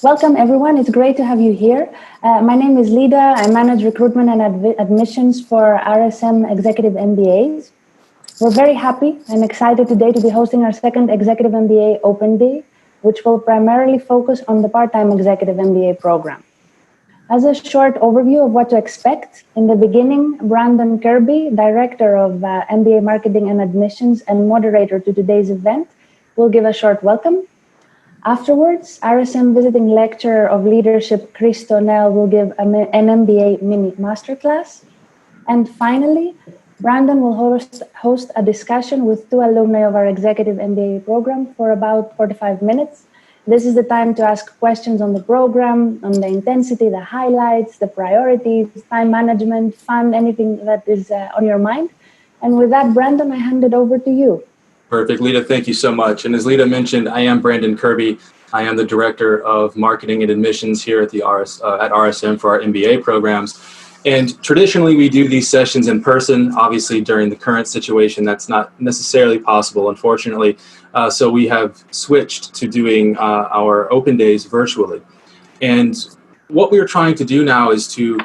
Welcome, everyone. It's great to have you here. My name is Lida. I manage recruitment and admissions for RSM Executive MBAs. We're very happy and excited today to be hosting our second Executive MBA Open Day, which will primarily focus on the part-time Executive MBA program. As a short overview of what to expect, in the beginning, Brandon Kirby, Director of MBA Marketing and Admissions and moderator to today's event, will give a short welcome. Afterwards, RSM visiting lecturer of leadership Chris Donnell will give an MBA mini masterclass. And finally, Brandon will host a discussion with two alumni of our executive MBA program for about 45 minutes. This is the time to ask questions on the program, on the intensity, the highlights, the priorities, time management, fun, anything that is on your mind. And with that, Brandon, I hand it over to you. Perfect. Lida, thank you so much. And as Lida mentioned, I am Brandon Kirby. I am the Director of Marketing and Admissions here at RSM for our MBA programs. And traditionally, we do these sessions in person. Obviously, during the current situation, that's not necessarily possible, unfortunately. So we have switched to doing our open days virtually. And what we're trying to do now is to,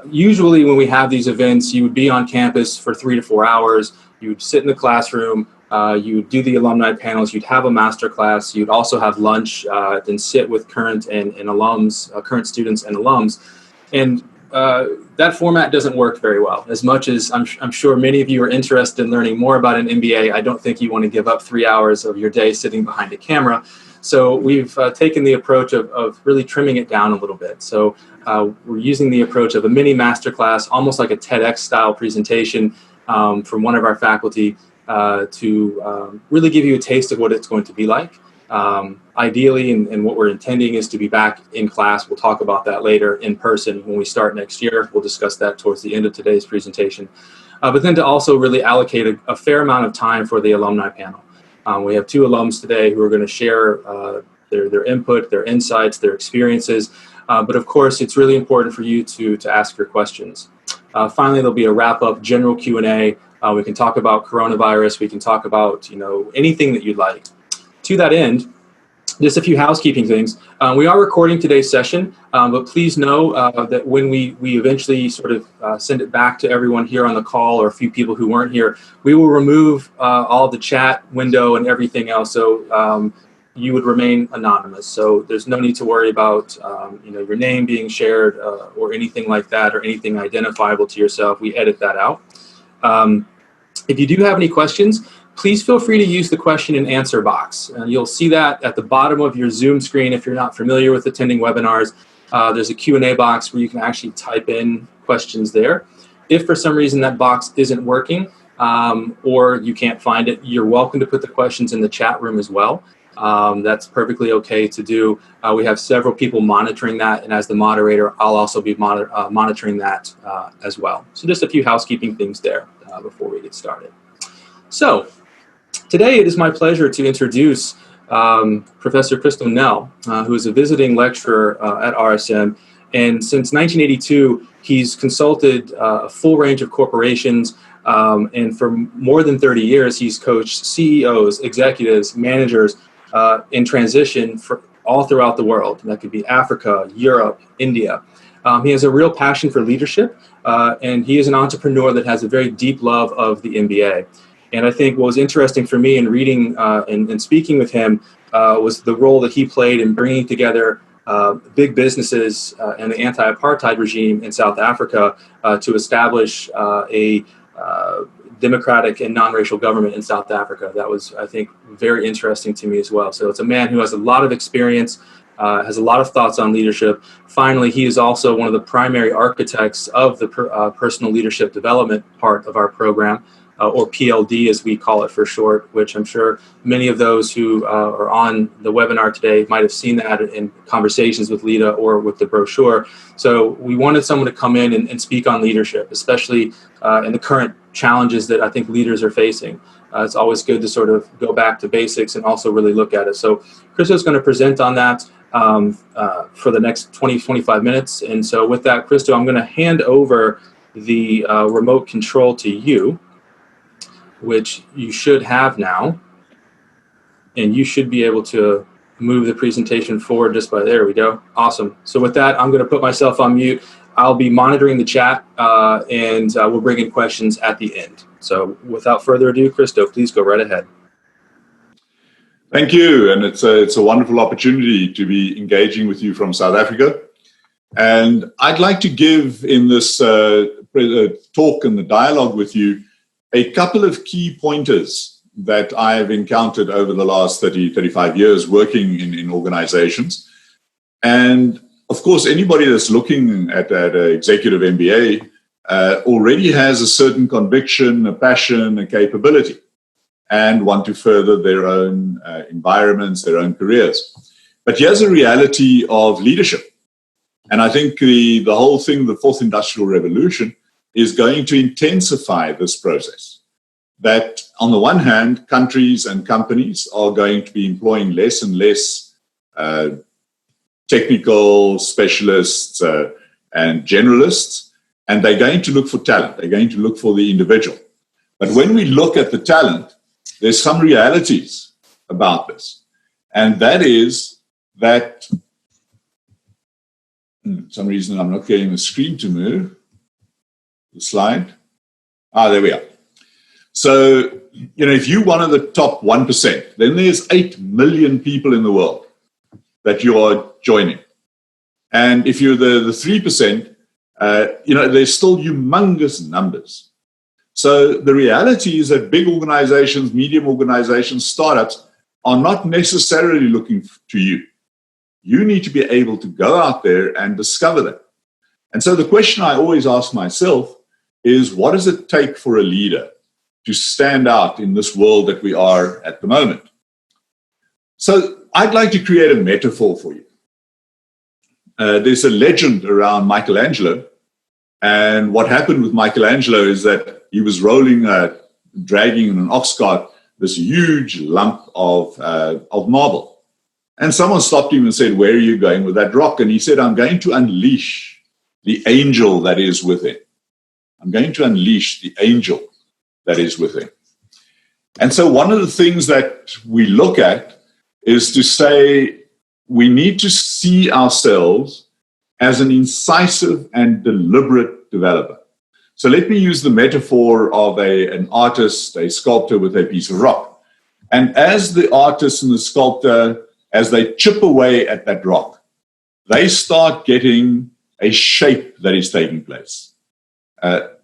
usually when we have these events, you would be on campus for 3 to 4 hours. You would sit in the classroom. You would do the alumni panels, you'd have a master class, you'd also have lunch, then sit with current and alums, current students and alums. And that format doesn't work very well. As much as I'm sure many of you are interested in learning more about an MBA, I don't think you want to give up 3 hours of your day sitting behind a camera. So we've taken the approach of really trimming it down a little bit. So we're using the approach of a mini masterclass, almost like a TEDx style presentation from one of our faculty, to really give you a taste of what it's going to be like. Ideally, and what we're intending is to be back in class. We'll talk about that later in person when we start next year. We'll discuss that towards the end of today's presentation. But then to also really allocate a fair amount of time for the alumni panel. We have 2 alums today who are going to share their input, their insights, their experiences. But of course, it's really important for you to ask your questions. Finally, there'll be a wrap-up general Q&A. We can talk about coronavirus. We can talk about, anything that you'd like. To that end, just a few housekeeping things. We are recording today's session, but please know that when we eventually sort of send it back to everyone here on the call or a few people who weren't here, we will remove all the chat window and everything else. So you would remain anonymous. So there's no need to worry about your name being shared or anything like that or anything identifiable to yourself. We edit that out. If you do have any questions, please feel free to use the question and answer box. You'll see that at the bottom of your Zoom screen if you're not familiar with attending webinars. There's a Q&A box where you can actually type in questions there. If for some reason that box isn't working or you can't find it, you're welcome to put the questions in the chat room as well. That's perfectly okay to do. We have several people monitoring that, and as the moderator, I'll also be monitoring that as well. So just a few housekeeping things there before we get started. So today it is my pleasure to introduce Professor Chris Donnell, who is a visiting lecturer at RSM. And since 1982, he's consulted a full range of corporations. And for more than 30 years, he's coached CEOs, executives, managers in transition for all throughout the world. And that could be Africa, Europe, India. He has a real passion for leadership, and he is an entrepreneur that has a very deep love of the MBA. And I think what was interesting for me in reading and speaking with him was the role that he played in bringing together big businesses and the anti-apartheid regime in South Africa to establish a democratic and non-racial government in South Africa. That was, I think, very interesting to me as well. So it's a man who has a lot of experience, has a lot of thoughts on leadership. Finally, he is also one of the primary architects of the personal leadership development part of our program, or PLD as we call it for short, which I'm sure many of those who are on the webinar today might have seen that in conversations with Lida or with the brochure. So we wanted someone to come in and speak on leadership, especially in the current challenges that I think leaders are facing. It's always good to sort of go back to basics and also really look at it. So Chris is going to present on that for the next 20-25 minutes. And so with that, Christo, I'm going to hand over the remote control to you, which you should have now, and you should be able to move the presentation forward just by there we go. Awesome. So with that, I'm going to put myself on mute. I'll be monitoring the chat and we'll bring in questions at the end. So without further ado, Christo, please go right ahead. Thank you. And it's a wonderful opportunity to be engaging with you from South Africa. And I'd like to give in this talk and the dialogue with you a couple of key pointers that I have encountered over the last 35 years working in organizations. And of course, anybody that's looking at an executive MBA already has a certain conviction, a passion, a capability, and want to further their own environments, their own careers. But here's a reality of leadership. And I think the whole thing, the fourth industrial revolution, is going to intensify this process. That on the one hand, countries and companies are going to be employing less and less technical specialists and generalists, and they're going to look for talent. They're going to look for the individual. But when we look at the talent, there's some realities about this. And that is that, for some reason I'm not getting the screen to move, the slide. There we are. So, if you're one of the top 1%, then there's 8 million people in the world that you are joining. And if you're the 3%, there's still humongous numbers. So the reality is that big organizations, medium organizations, startups are not necessarily looking to you. You need to be able to go out there and discover them. And so the question I always ask myself is, what does it take for a leader to stand out in this world that we are at the moment? So I'd like to create a metaphor for you. There's a legend around Michelangelo. And what happened with Michelangelo is that he was dragging in an ox cart this huge lump of marble. And someone stopped him and said, "Where are you going with that rock?" And he said, "I'm going to unleash the angel that is within. I'm going to unleash the angel that is within." And so one of the things that we look at is to say we need to see ourselves as an incisive and deliberate developer. So let me use the metaphor of an artist, a sculptor with a piece of rock. And as the artist and the sculptor, as they chip away at that rock, they start getting a shape that is taking place.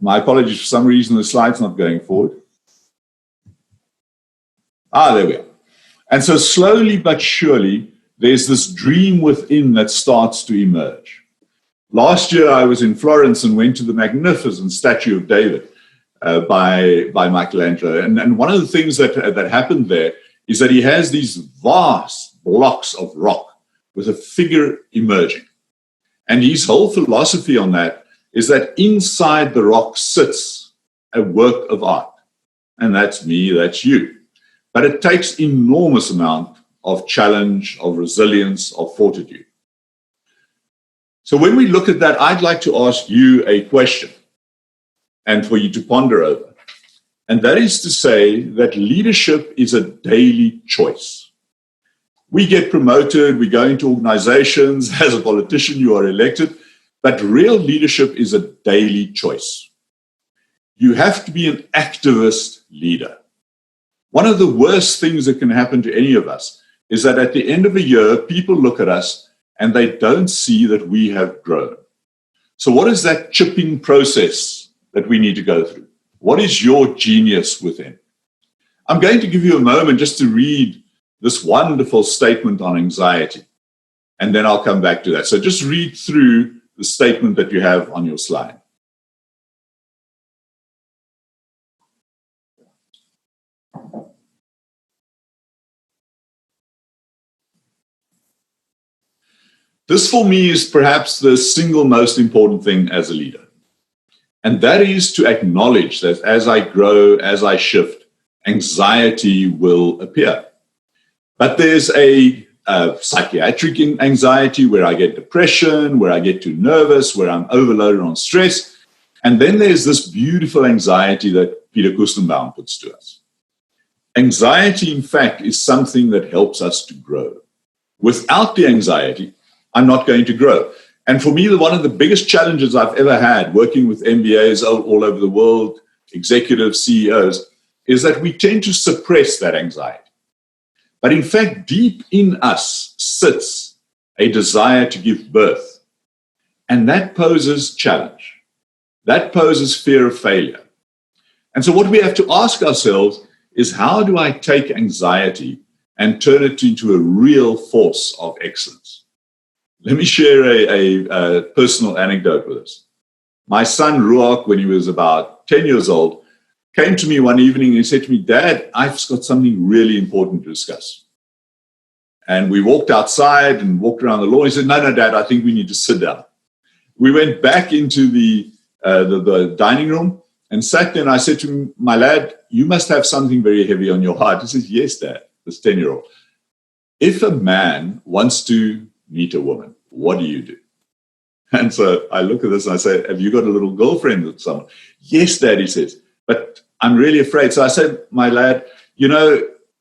My apologies, for some reason the slide's not going forward. There we are. And so slowly but surely, there's this dream within that starts to emerge. Last year, I was in Florence and went to the magnificent statue of David by Michelangelo. And one of the things that happened there is that he has these vast blocks of rock with a figure emerging. And his whole philosophy on that is that inside the rock sits a work of art. And that's me, that's you. But it takes enormous amount of challenge, of resilience, of fortitude. So when we look at that, I'd like to ask you a question and for you to ponder over. And that is to say that leadership is a daily choice. We get promoted, we go into organizations, as a politician you are elected, but real leadership is a daily choice. You have to be an activist leader. One of the worst things that can happen to any of us is that at the end of a year, people look at us and they don't see that we have grown. So what is that chipping process that we need to go through? What is your genius within? I'm going to give you a moment just to read this wonderful statement on anxiety, and then I'll come back to that. So just read through the statement that you have on your slide. This, for me, is perhaps the single most important thing as a leader. And that is to acknowledge that as I grow, as I shift, anxiety will appear. But there's a psychiatric anxiety where I get depression, where I get too nervous, where I'm overloaded on stress. And then there's this beautiful anxiety that Peter Kustenbaum puts to us. Anxiety, in fact, is something that helps us to grow. Without the anxiety, I'm not going to grow. And for me, one of the biggest challenges I've ever had working with MBAs all over the world, executives, CEOs, is that we tend to suppress that anxiety. But in fact, deep in us sits a desire to give birth. And that poses challenge. That poses fear of failure. And so what we have to ask ourselves is, how do I take anxiety and turn it into a real force of excellence? Let me share a personal anecdote with us. My son, Ruak, when he was about 10 years old, came to me one evening and he said to me, "Dad, I've got something really important to discuss." And we walked outside and walked around the lawn. He said, no, Dad, I think we need to sit down. We went back into the dining room and sat there, and I said to him, "My lad, you must have something very heavy on your heart." He says, "Yes, Dad," this 10-year-old. "If a man wants to meet a woman, what do you do?" And so I look at this and I say, "Have you got a little girlfriend with someone?" "Yes, Dad," he says, "but I'm really afraid." So I said, "My lad,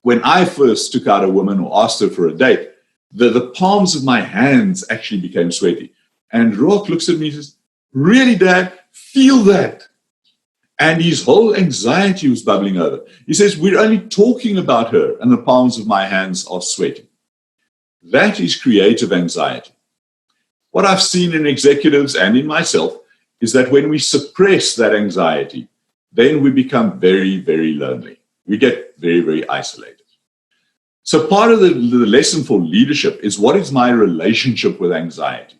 when I first took out a woman or asked her for a date, the palms of my hands actually became sweaty." And Rock looks at me and says, "Really, Dad? Feel that?" And his whole anxiety was bubbling over. He says, "We're only talking about her and the palms of my hands are sweating." That is creative anxiety. What I've seen in executives and in myself is that when we suppress that anxiety, then we become very, very lonely. We get very, very isolated. So part of the lesson for leadership is, what is my relationship with anxiety?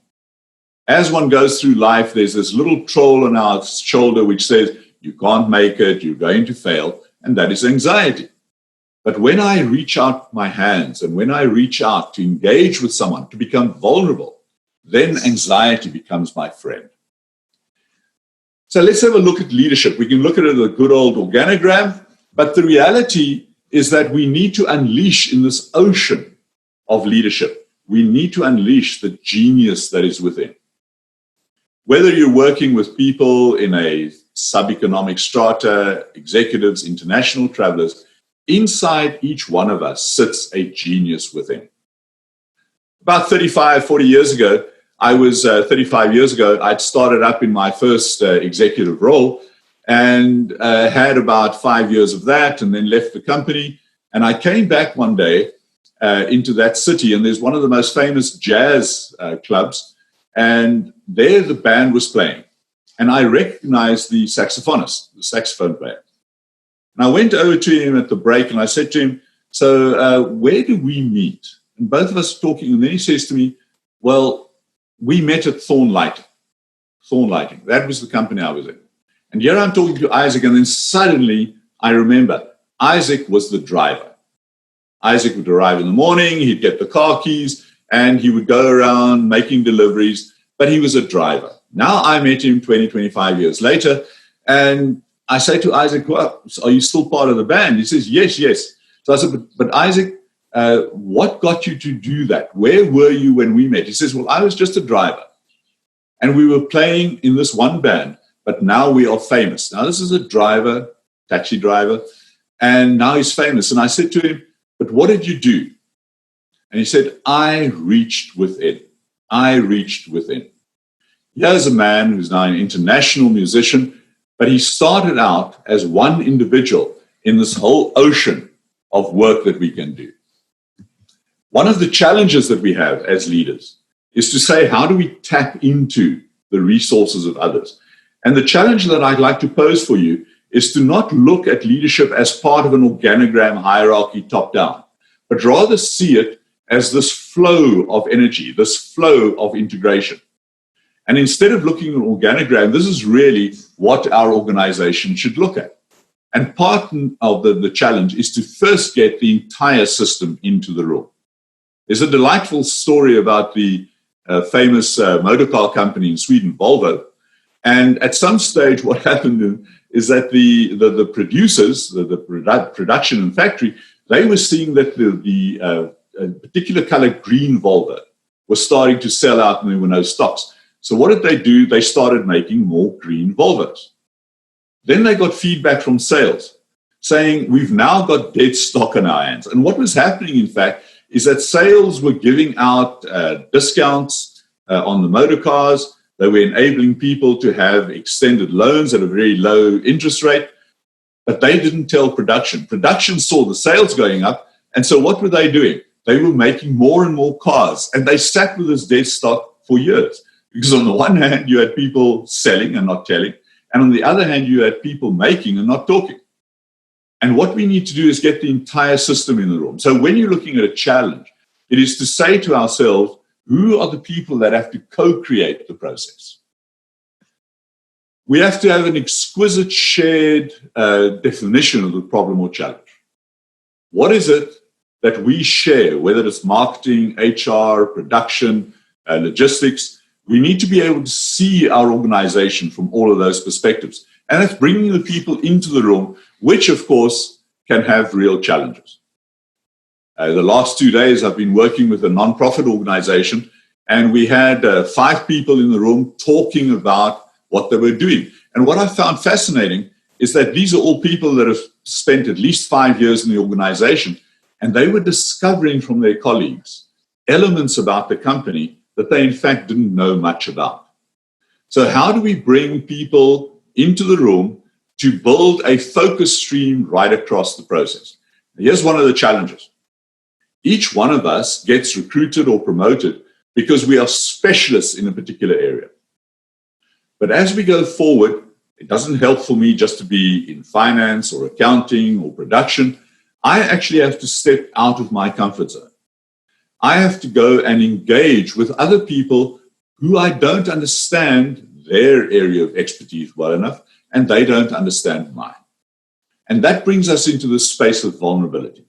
As one goes through life, there's this little troll on our shoulder which says, "You can't make it, you're going to fail," and that is anxiety. But when I reach out my hands and when I reach out to engage with someone, to become vulnerable, then anxiety becomes my friend. So let's have a look at leadership. We can look at it as a good old organogram, but the reality is that we need to unleash in this ocean of leadership, we need to unleash the genius that is within. Whether you're working with people in a sub-economic strata, executives, international travelers, inside each one of us sits a genius within. About 40 years ago, I'd started up in my first executive role and had about 5 years of that, and then left the company. And I came back one day into that city, and there's one of the most famous jazz clubs, and there the band was playing. And I recognized the saxophonist, the saxophone player. And I went over to him at the break and I said to him, "So where do we meet?" And both of us were talking, and then he says to me, "Well, we met at Thorn Lighting. Thorn Lighting. That was the company I was in." And here I'm talking to Isaac, and then suddenly I remember Isaac was the driver. Isaac would arrive in the morning, he'd get the car keys, and he would go around making deliveries, but he was a driver. Now I met him 25 years later, and I say to Isaac, "Well, are you still part of the band?" He says, yes. So I said, but Isaac, what got you to do that? Where were you when we met? He says, "Well, I was just a driver. And we were playing in this one band, but now we are famous." Now this is a driver, taxi driver, and now he's famous. And I said to him, "But what did you do?" And he said, "I reached within. I reached within." Here's a man who's now an international musician, but he started out as one individual in this whole ocean of work that we can do. One of the challenges that we have as leaders is to say, how do we tap into the resources of others? And the challenge that I'd like to pose for you is to not look at leadership as part of an organogram hierarchy top down, but rather see it as this flow of energy, this flow of integration. And instead of looking at an organogram, this is really what our organization should look at. And part of the challenge is to first get the entire system into the room. There's a delightful story about the famous motor car company in Sweden, Volvo. And at some stage, what happened is that the producers, the production and factory, they were seeing that the particular color green Volvo was starting to sell out and there were no stocks. So what did they do? They started making more green Volvos. Then they got feedback from sales saying, we've now got dead stock on our hands. And what was happening, in fact, is that sales were giving out discounts on the motor cars. They were enabling people to have extended loans at a very low interest rate, but they didn't tell production. Production saw the sales going up, and so what were they doing? They were making more and more cars, and they sat with this dead stock for years. Because on the one hand, you had people selling and not telling, and on the other hand, you had people making and not talking. And what we need to do is get the entire system in the room. So when you're looking at a challenge, it is to say to ourselves, who are the people that have to co-create the process? We have to have an exquisite shared definition of the problem or challenge. What is it that we share, whether it's marketing, HR, production, logistics? We need to be able to see our organization from all of those perspectives. And that's bringing the people into the room, which, of course, can have real challenges. The last 2 days, I've been working with a nonprofit organization, and we had 5 people in the room talking about what they were doing. And what I found fascinating is that these are all people that have spent at least 5 years in the organization, and they were discovering from their colleagues elements about the company that they, in fact, didn't know much about. So how do we bring people into the room to build a focus stream right across the process? Here's one of the challenges. Each one of us gets recruited or promoted because we are specialists in a particular area. But as we go forward, it doesn't help for me just to be in finance or accounting or production. I actually have to step out of my comfort zone. I have to go and engage with other people who I don't understand their area of expertise well enough, and they don't understand mine. And that brings us into the space of vulnerability.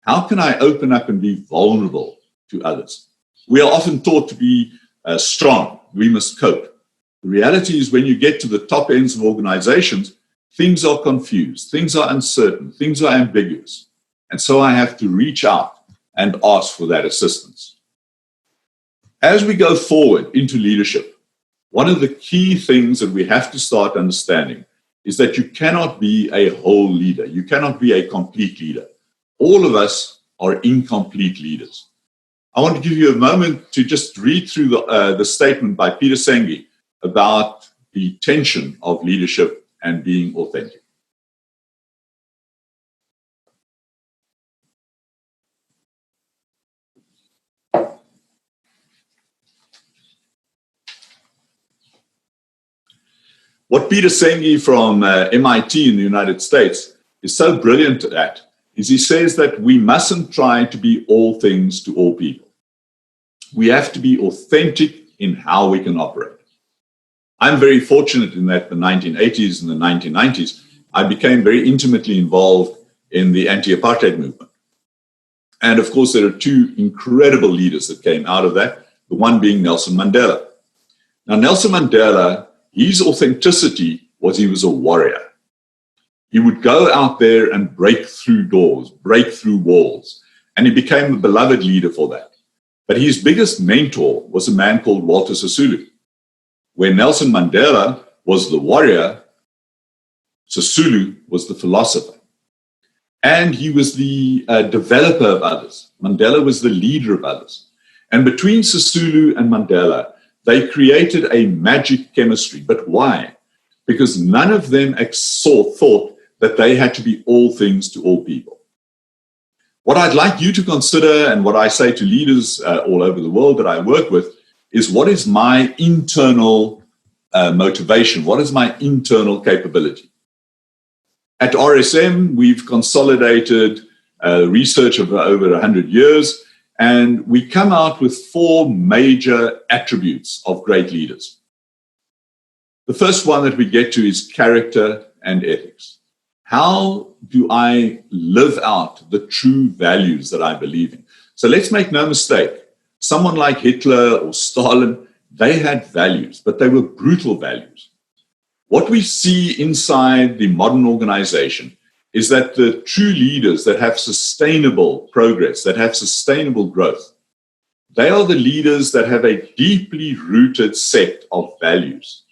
How can I open up and be vulnerable to others? We are often taught to be strong. We must cope. The reality is when you get to the top ends of organizations, things are confused, things are uncertain, things are ambiguous. And so I have to reach out and ask for that assistance. As we go forward into leadership, one of the key things that we have to start understanding is that you cannot be a whole leader. You cannot be a complete leader. All of us are incomplete leaders. I want to give you a moment to just read through the statement by Peter Senge about the tension of leadership and being authentic. What Peter Senge from MIT in the United States is so brilliant at is he says that we mustn't try to be all things to all people. We have to be authentic in how we can operate. I'm very fortunate in that the 1980s and the 1990s, I became very intimately involved in the anti-apartheid movement. And of course, there are 2 incredible leaders that came out of that, the one being Nelson Mandela. Now, Nelson Mandela, his authenticity was he was a warrior. He would go out there and break through doors, break through walls, and he became a beloved leader for that. But his biggest mentor was a man called Walter Sisulu. Where Nelson Mandela was the warrior, Sisulu was the philosopher. And he was the developer of others. Mandela was the leader of others. And between Sisulu and Mandela, they created a magic chemistry. But why? Because none of them thought that they had to be all things to all people. What I'd like you to consider, and what I say to leaders all over the world that I work with, is what is my internal motivation? What is my internal capability? At RSM, we've consolidated research of over 100 years, and we come out with 4 major attributes of great leaders. The first one that we get to is character and ethics. How do I live out the true values that I believe in? So let's make no mistake. Someone like Hitler or Stalin, they had values, but they were brutal values. What we see inside the modern organization is that the true leaders that have sustainable progress, that have sustainable growth, they are the leaders that have a deeply rooted set of values.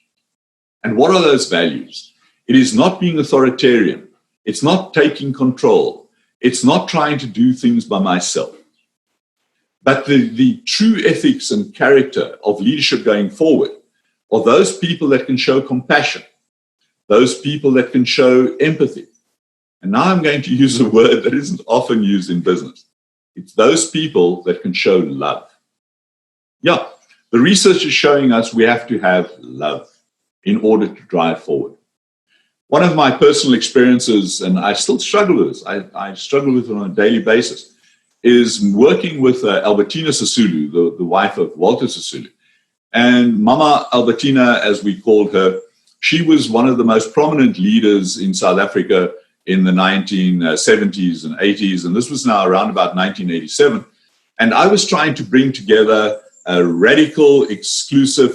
And what are those values? It is not being authoritarian. It's not taking control. It's not trying to do things by myself. But the true ethics and character of leadership going forward are those people that can show compassion, those people that can show empathy. And now I'm going to use a word that isn't often used in business. It's those people that can show love. Yeah, the research is showing us we have to have love in order to drive forward. One of my personal experiences, and I still struggle with this, I struggle with it on a daily basis, is working with Albertina Sisulu, the wife of Walter Sisulu. And Mama Albertina, as we called her, she was one of the most prominent leaders in South Africa in the 1970s and 80s, and this was now around about 1987. And I was trying to bring together a radical, exclusive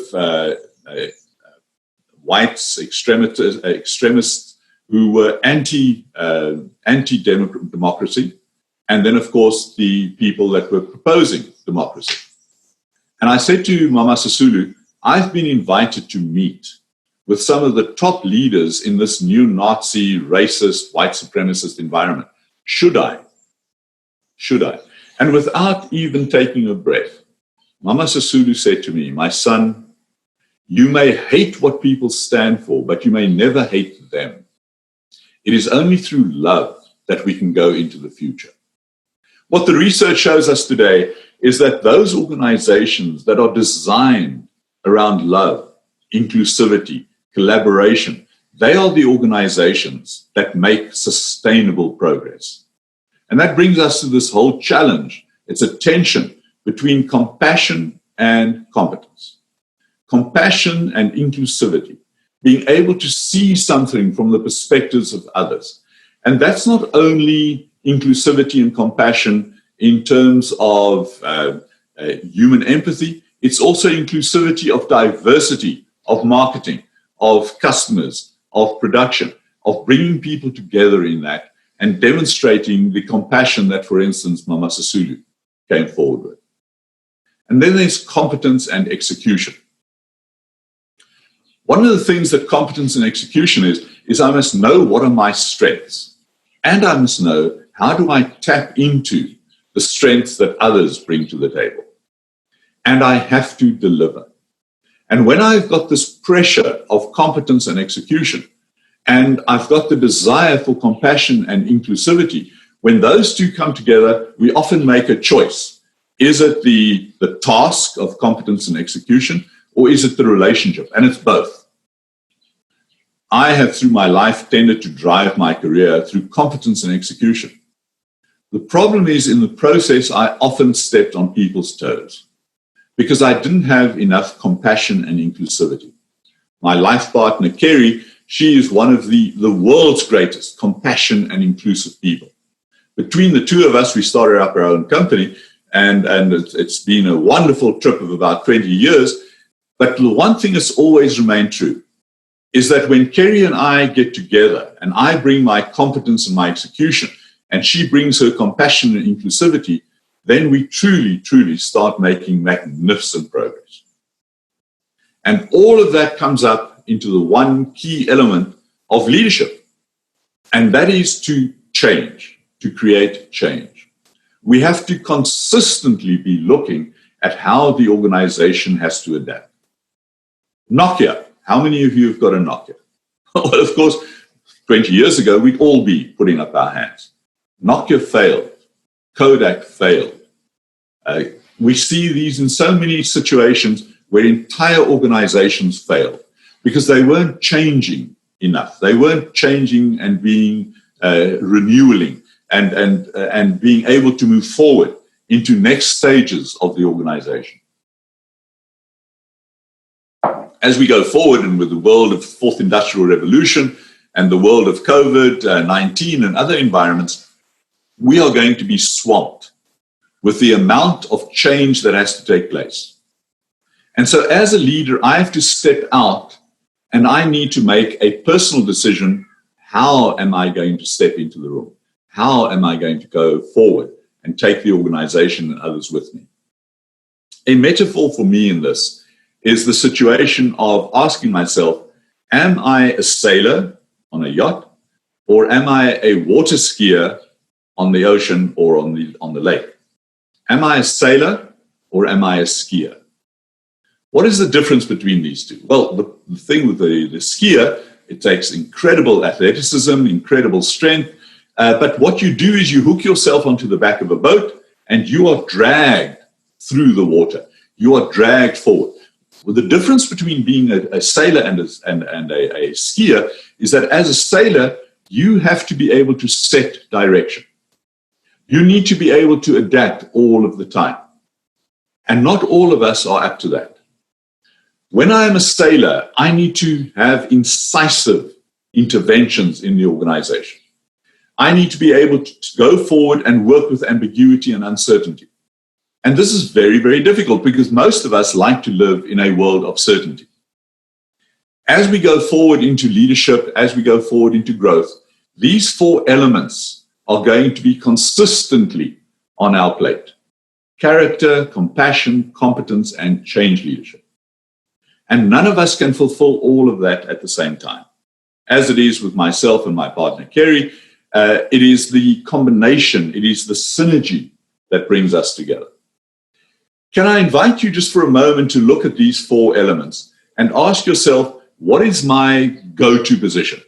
whites, extremists who were anti-democracy, and then, of course, the people that were proposing democracy. And I said to Mama Sisulu, I've been invited to meet with some of the top leaders in this new Nazi, racist, white supremacist environment. Should I? Should I? And without even taking a breath, Mama Sisulu said to me, my son, you may hate what people stand for, but you may never hate them. It is only through love that we can go into the future. What the research shows us today is that those organizations that are designed around love, inclusivity, collaboration, they are the organizations that make sustainable progress. And that brings us to this whole challenge. It's a tension between compassion and competence. Compassion and inclusivity, being able to see something from the perspectives of others. And that's not only inclusivity and compassion in terms of human empathy, it's also inclusivity of diversity, of marketing, of customers, of production, of bringing people together in that and demonstrating the compassion that, for instance, Mama Sisulu came forward with. And then there's competence and execution. One of the things that competence and execution is I must know what are my strengths, and I must know how do I tap into the strengths that others bring to the table. And I have to deliver. And when I've got this pressure of competence and execution, and I've got the desire for compassion and inclusivity, when those two come together, we often make a choice. Is it the task of competence and execution, or is it the relationship? And it's both. I have, through my life, tended to drive my career through competence and execution. The problem is, in the process, I often stepped on people's toes because I didn't have enough compassion and inclusivity. My life partner, Kerry, she is one of the world's greatest compassion and inclusive people. Between the two of us, we started up our own company, and it's been a wonderful trip of about 20 years. But the one thing that's always remained true is that when Kerry and I get together and I bring my competence and my execution and she brings her compassion and inclusivity, then we truly, truly start making magnificent progress. And all of that comes up into the one key element of leadership, and that is to change, to create change. We have to consistently be looking at how the organization has to adapt. Nokia. How many of you have got a Nokia? Well, of course, 20 years ago, we'd all be putting up our hands. Nokia failed. Kodak failed. We see these in so many situations where entire organizations failed because they weren't changing enough. They weren't changing and being renewing and being able to move forward into next stages of the organization. As we go forward, and with the world of the fourth industrial revolution and the world of COVID-19 and other environments, we are going to be swamped with the amount of change that has to take place. And so as a leader, I have to step out and I need to make a personal decision. How am I going to step into the room? How am I going to go forward and take the organization and others with me? A metaphor for me in this is the situation of asking myself, am I a sailor on a yacht, or am I a water skier on the ocean or on the lake? Am I a sailor or am I a skier? What is the difference between these two? Well, the thing with the skier, it takes incredible athleticism, incredible strength. But what you do is you hook yourself onto the back of a boat and you are dragged through the water. You are dragged forward. Well, the difference between being a sailor and a skier is that as a sailor, you have to be able to set direction. You need to be able to adapt all of the time. And not all of us are up to that. When I am a sailor, I need to have incisive interventions in the organization. I need to be able to go forward and work with ambiguity and uncertainty. And this is very, very difficult because most of us like to live in a world of certainty. As we go forward into leadership, as we go forward into growth, these four elements are going to be consistently on our plate: character, compassion, competence, and change leadership. And none of us can fulfill all of that at the same time. As it is with myself and my partner, Kerry, it is the combination, it is the synergy that brings us together. Can I invite you just for a moment to look at these four elements and ask yourself, what is my go-to position?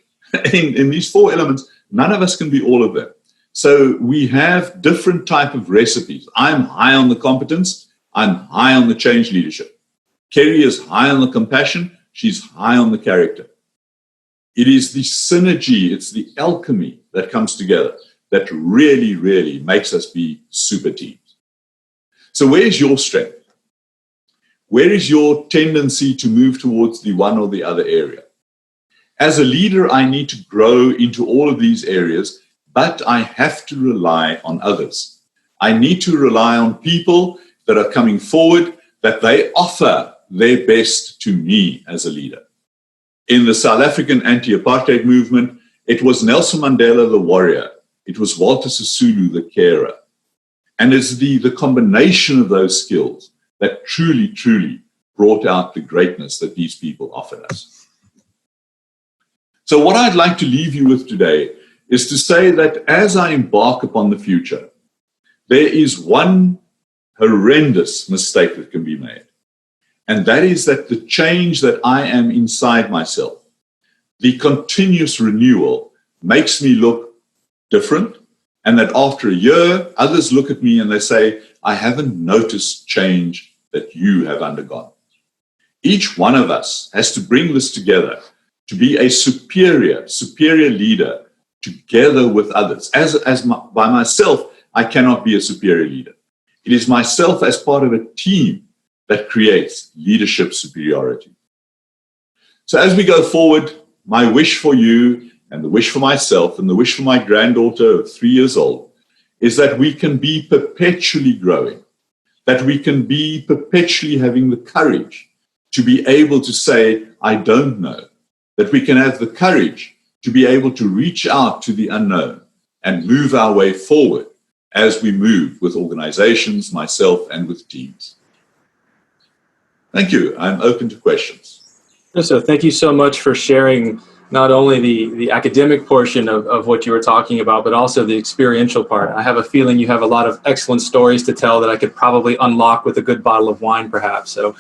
In these four elements, none of us can be all of them. So we have different type of recipes. I'm high on the competence. I'm high on the change leadership. Kerry is high on the compassion. She's high on the character. It is the synergy, it's the alchemy that comes together that really, really makes us be super teams. So where's your strength? Where is your tendency to move towards the one or the other area? As a leader, I need to grow into all of these areas, but I have to rely on others. I need to rely on people that are coming forward, that they offer their best to me as a leader. In the South African anti-apartheid movement, it was Nelson Mandela, the warrior. It was Walter Sisulu, the carer. And it's the combination of those skills that truly, truly brought out the greatness that these people offered us. So what I'd like to leave you with today is to say that as I embark upon the future, there is one horrendous mistake that can be made. And that is that the change that I am inside myself, the continuous renewal, makes me look different. And that after a year, others look at me and they say, I haven't noticed change that you have undergone. Each one of us has to bring this together to be a superior leader together with others. By myself, I cannot be a superior leader. It is myself as part of a team that creates leadership superiority. So as we go forward, my wish for you and the wish for myself and the wish for my granddaughter of 3 years old is that we can be perpetually growing, that we can be perpetually having the courage to be able to say, I don't know, that we can have the courage to be able to reach out to the unknown and move our way forward as we move with organizations, myself, and with teams. Thank you. I'm open to questions. So thank you so much for sharing not only the academic portion of what you were talking about, but also the experiential part. I have a feeling you have a lot of excellent stories to tell that I could probably unlock with a good bottle of wine, perhaps. So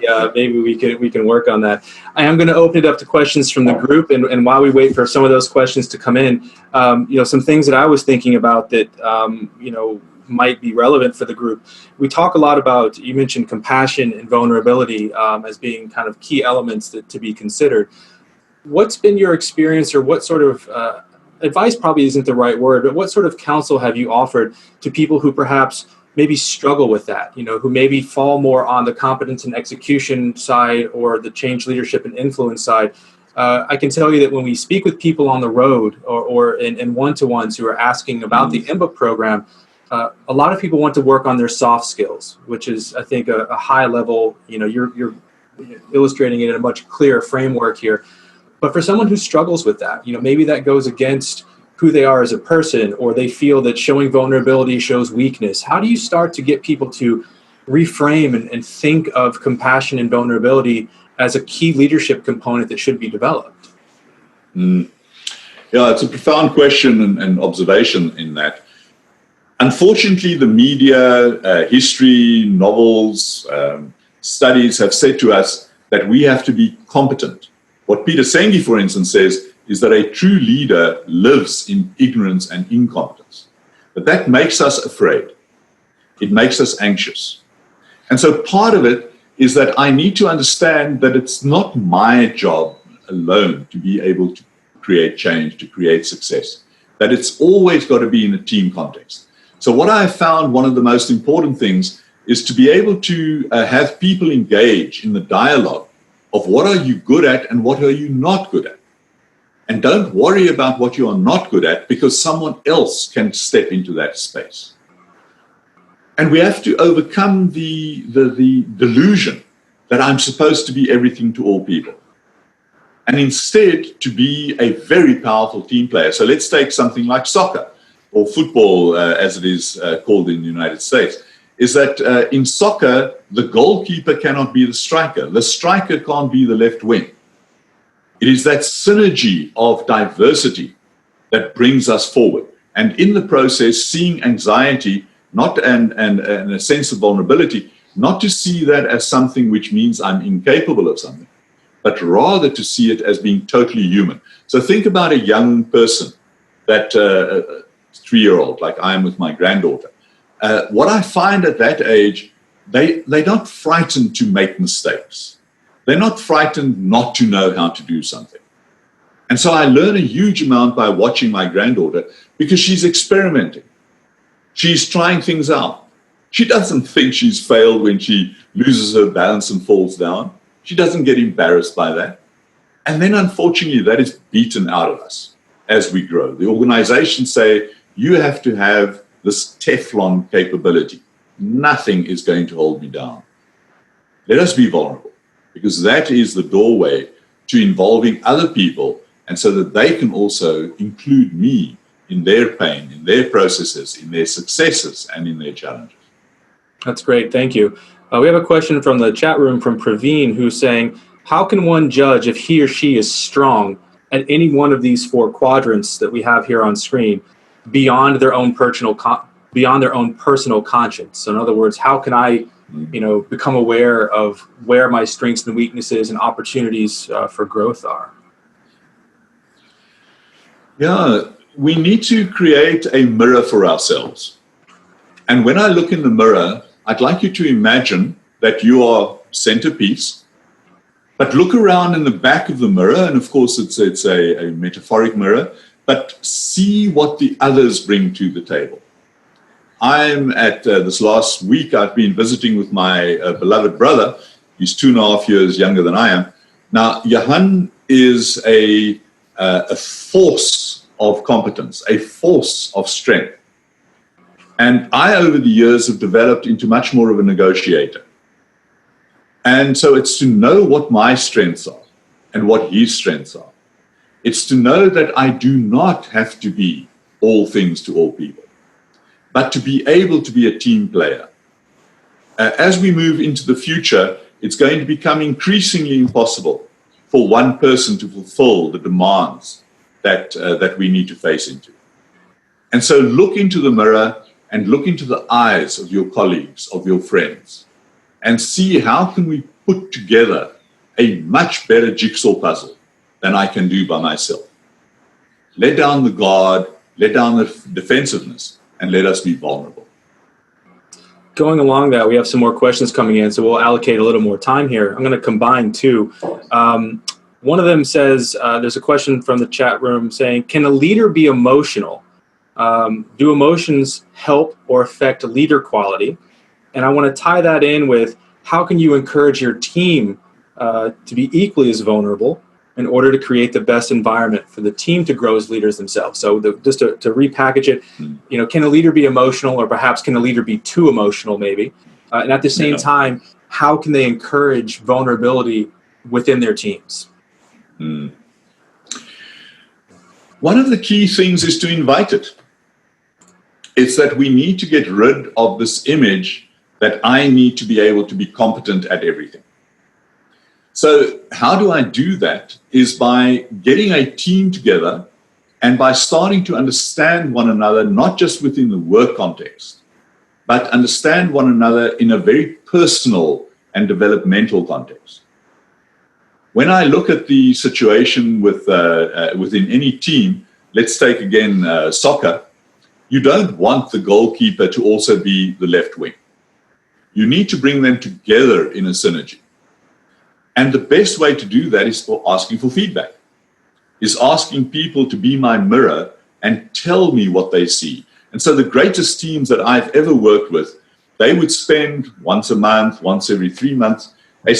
yeah, maybe we can work on that. I am going to open it up to questions from the group. And while we wait for some of those questions to come in, some things that I was thinking about that, might be relevant for the group. We talk a lot about, you mentioned compassion and vulnerability as being kind of key elements to be considered. What's been your experience, or what sort of advice probably isn't the right word, but what sort of counsel have you offered to people who perhaps maybe struggle with that, who maybe fall more on the competence and execution side or the change leadership and influence side? I can tell you that when we speak with people on the road or in one-to-ones who are asking about the MBA program, a lot of people want to work on their soft skills, which is, I think, a high level. You're illustrating it in a much clearer framework here. But for someone who struggles with that, maybe that goes against who they are as a person, or they feel that showing vulnerability shows weakness. How do you start to get people to reframe and think of compassion and vulnerability as a key leadership component that should be developed? Yeah, it's a profound question and observation in that. Unfortunately, the media, history, novels, studies have said to us that we have to be competent. What Peter Senge, for instance, says is that a true leader lives in ignorance and incompetence. But that makes us afraid. It makes us anxious. And so part of it is that I need to understand that it's not my job alone to be able to create change, to create success, that it's always got to be in a team context. So what I have found, one of the most important things is to be able to have people engage in the dialogue of what are you good at and what are you not good at. And don't worry about what you are not good at, because someone else can step into that space. And we have to overcome the delusion that I'm supposed to be everything to all people, and instead to be a very powerful team player. So let's take something like soccer, or football, as it is called in the United States, is that in soccer, the goalkeeper cannot be the striker. The striker can't be the left wing. It is that synergy of diversity that brings us forward. And in the process, seeing anxiety, not and a sense of vulnerability, not to see that as something which means I'm incapable of something, but rather to see it as being totally human. So think about a young person, that 3-year-old, like I am with my granddaughter. What I find at that age, they're not frightened to make mistakes. They're not frightened not to know how to do something. And so I learn a huge amount by watching my granddaughter, because she's experimenting. She's trying things out. She doesn't think she's failed when she loses her balance and falls down. She doesn't get embarrassed by that. And then unfortunately, that is beaten out of us as we grow. The organizations say, you have to have this Teflon capability. Nothing is going to hold me down. Let us be vulnerable, because that is the doorway to involving other people, and so that they can also include me in their pain, in their processes, in their successes, and in their challenges. That's great. Thank you. We have a question from the chat room from Praveen, who's saying, how can one judge if he or she is strong at any one of these 4 quadrants that we have here on screen beyond their own personal conscience? So in other words, how can I become aware of where my strengths and weaknesses and opportunities for growth are? Yeah, we need to create a mirror for ourselves. And when I look in the mirror, I'd like you to imagine that you are centerpiece, but look around in the back of the mirror, and of course it's a metaphoric mirror, but see what the others bring to the table. I'm at this last week, I've been visiting with my beloved brother. He's 2.5 years younger than I am. Now, Johan is a force of competence, a force of strength. And I, over the years, have developed into much more of a negotiator. And so it's to know what my strengths are and what his strengths are. It's to know that I do not have to be all things to all people, but to be able to be a team player. As we move into the future, it's going to become increasingly impossible for one person to fulfill the demands that we need to face into. And so look into the mirror and look into the eyes of your colleagues, of your friends, and see how can we put together a much better jigsaw puzzle than I can do by myself. Let down the guard, let down the defensiveness, and let us be vulnerable. Going along that, we have some more questions coming in, so we'll allocate a little more time here. I'm going to combine 2. One of them says, there's a question from the chat room saying, can a leader be emotional? Do emotions help or affect leader quality? And I want to tie that in with, how can you encourage your team to be equally as vulnerable in order to create the best environment for the team to grow as leaders themselves? So just to repackage it, can a leader be emotional, or perhaps can a leader be too emotional maybe? And at the same time, how can they encourage vulnerability within their teams? One of the key things is to invite it. It's that we need to get rid of this image that I need to be able to be competent at everything. So how do I do that? Is by getting a team together And by starting to understand one another, not just within the work context, but understand one another in a very personal and developmental context. When I look at the situation within any team, let's take again soccer, you don't want the goalkeeper to also be the left wing. You need to bring them together in a synergy. And the best way to do that is for asking for feedback, is asking people to be my mirror and tell me what they see. And so the greatest teams that I've ever worked with, they would spend once a month, once every 3 months, a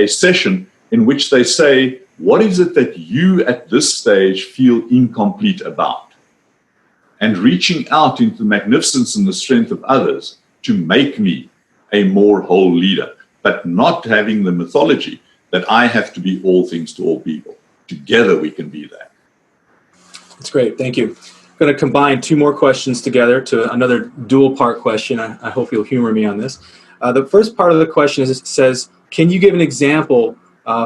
session in which they say, what is it that you at this stage feel incomplete about? And reaching out into the magnificence and the strength of others to make me a more whole leader, but not having the mythology that I have to be all things to all people. Together we can be that. That's great. Thank you. I'm going to combine 2 more questions together to another dual part question. I hope you'll humor me on this. The first part of the question says, can you give an example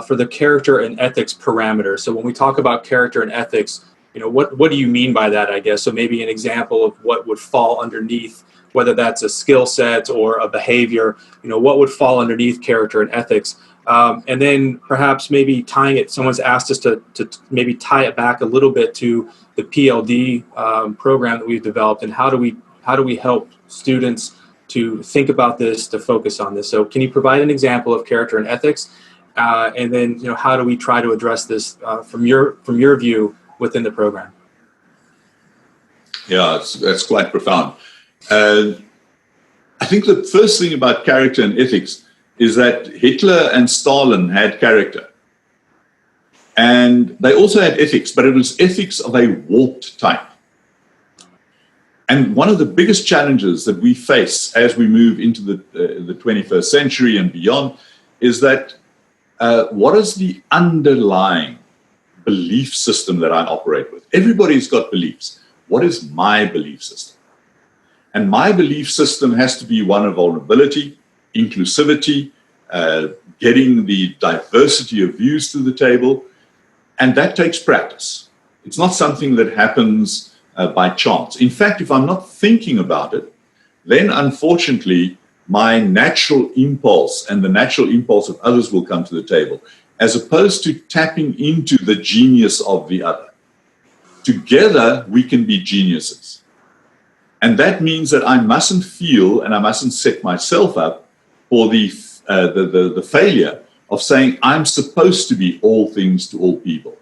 for the character and ethics parameter? So when we talk about character and ethics, what do you mean by that, I guess? So maybe an example of what would fall underneath, whether that's a skill set or a behavior, what would fall underneath character and ethics? And then perhaps maybe tying it, someone's asked us to maybe tie it back a little bit to the PLD program that we've developed, and how do we help students to think about this, to focus on this? So can you provide an example of character and ethics? And then, how do we try to address this from your view within the program? Yeah, that's quite profound. I think the first thing about character and ethics is that Hitler and Stalin had character. And they also had ethics, but it was ethics of a warped type. And one of the biggest challenges that we face as we move into the 21st century and beyond is that what is the underlying belief system that I operate with? Everybody's got beliefs. What is my belief system? And my belief system has to be one of vulnerability, inclusivity, getting the diversity of views to the table. And that takes practice. It's not something that happens by chance. In fact, if I'm not thinking about it, then unfortunately, my natural impulse and the natural impulse of others will come to the table, as opposed to tapping into the genius of the other. Together, we can be geniuses. And that means that I mustn't feel and I mustn't set myself up for the failure of saying I'm supposed to be all things to all people.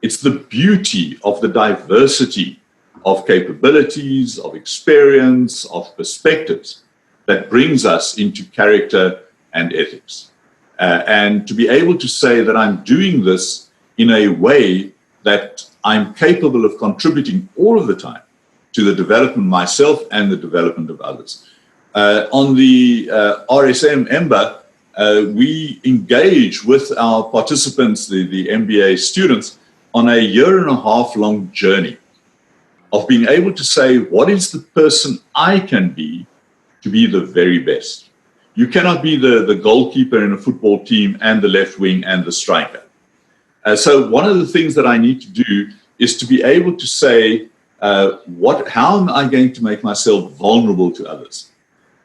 It's the beauty of the diversity of capabilities, of experience, of perspectives that brings us into character and ethics. And to be able to say that I'm doing this in a way that I'm capable of contributing all of the time to the development of myself and the development of others. On the RSM EMBA, we engage with our participants, the MBA students, on a 1.5 year long journey of being able to say, what is the person I can be to be the very best? You cannot be the goalkeeper in a football team and the left wing and the striker. So one of the things that I need to do is to be able to say, how am I going to make myself vulnerable to others?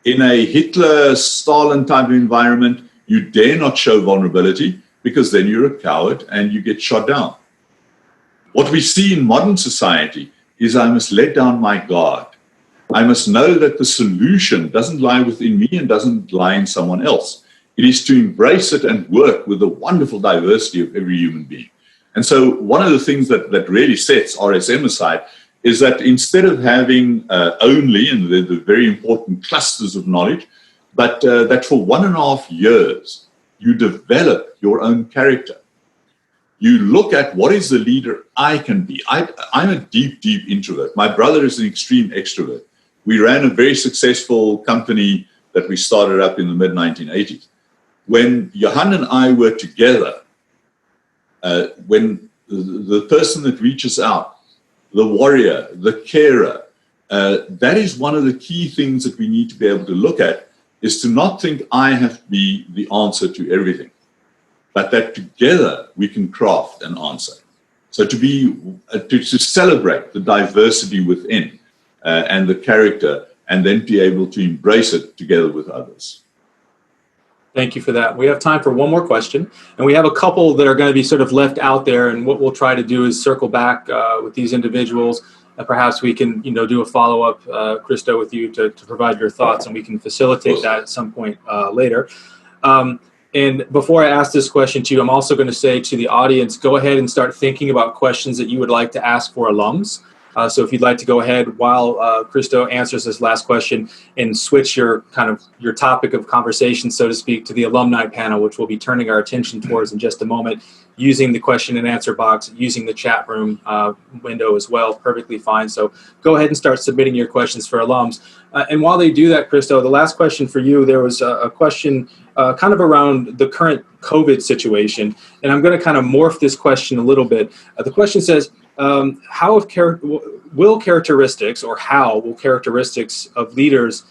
In a Hitler, Stalin type of environment, you dare not show vulnerability because then you're a coward and you get shot down. What we see in modern society is I must let down my guard. I must know that the solution doesn't lie within me and doesn't lie in someone else. It is to embrace it and work with the wonderful diversity of every human being. And so one of the things that really sets RSM aside is that instead of having only, and the very important clusters of knowledge, but that for 1.5 years, you develop your own character. You look at what is the leader I can be. I'm a deep, deep introvert. My brother is an extreme extrovert. We ran a very successful company that we started up in the mid-1980s. When Johan and I were together, when the person that reaches out, the warrior, the carer, that is one of the key things that we need to be able to look at, is to not think I have to be the answer to everything, but that together we can craft an answer. So to celebrate the diversity within and the character, and then be able to embrace it together with others. Thank you for that. We have time for one more question, and we have a couple that are going to be sort of left out there. And what we'll try to do is circle back with these individuals. Perhaps we can, do a follow-up, Christo, with you to provide your thoughts, and we can facilitate that at some point later. And before I ask this question to you, I'm also going to say to the audience, go ahead and start thinking about questions that you would like to ask for alums. So if you'd like to go ahead while Christo answers this last question and switch your topic of conversation, so to speak, to the alumni panel, which we'll be turning our attention towards in just a moment, using the question and answer box, using the chat room window as well, perfectly fine. So go ahead and start submitting your questions for alums. And while they do that, Christo, the last question for you, there was a question kind of around the current COVID situation. And I'm going to kind of morph this question a little bit. The question says, how will characteristics of leaders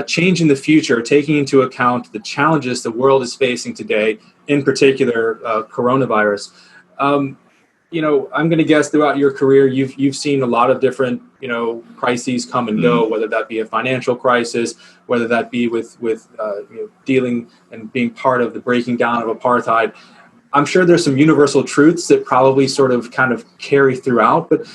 change in the future, taking into account the challenges the world is facing today, in particular coronavirus? I'm going to guess throughout your career, you've seen a lot of different crises come and go, whether that be a financial crisis, whether that be with dealing and being part of the breaking down of apartheid. I'm sure there's some universal truths that probably sort of kind of carry throughout, but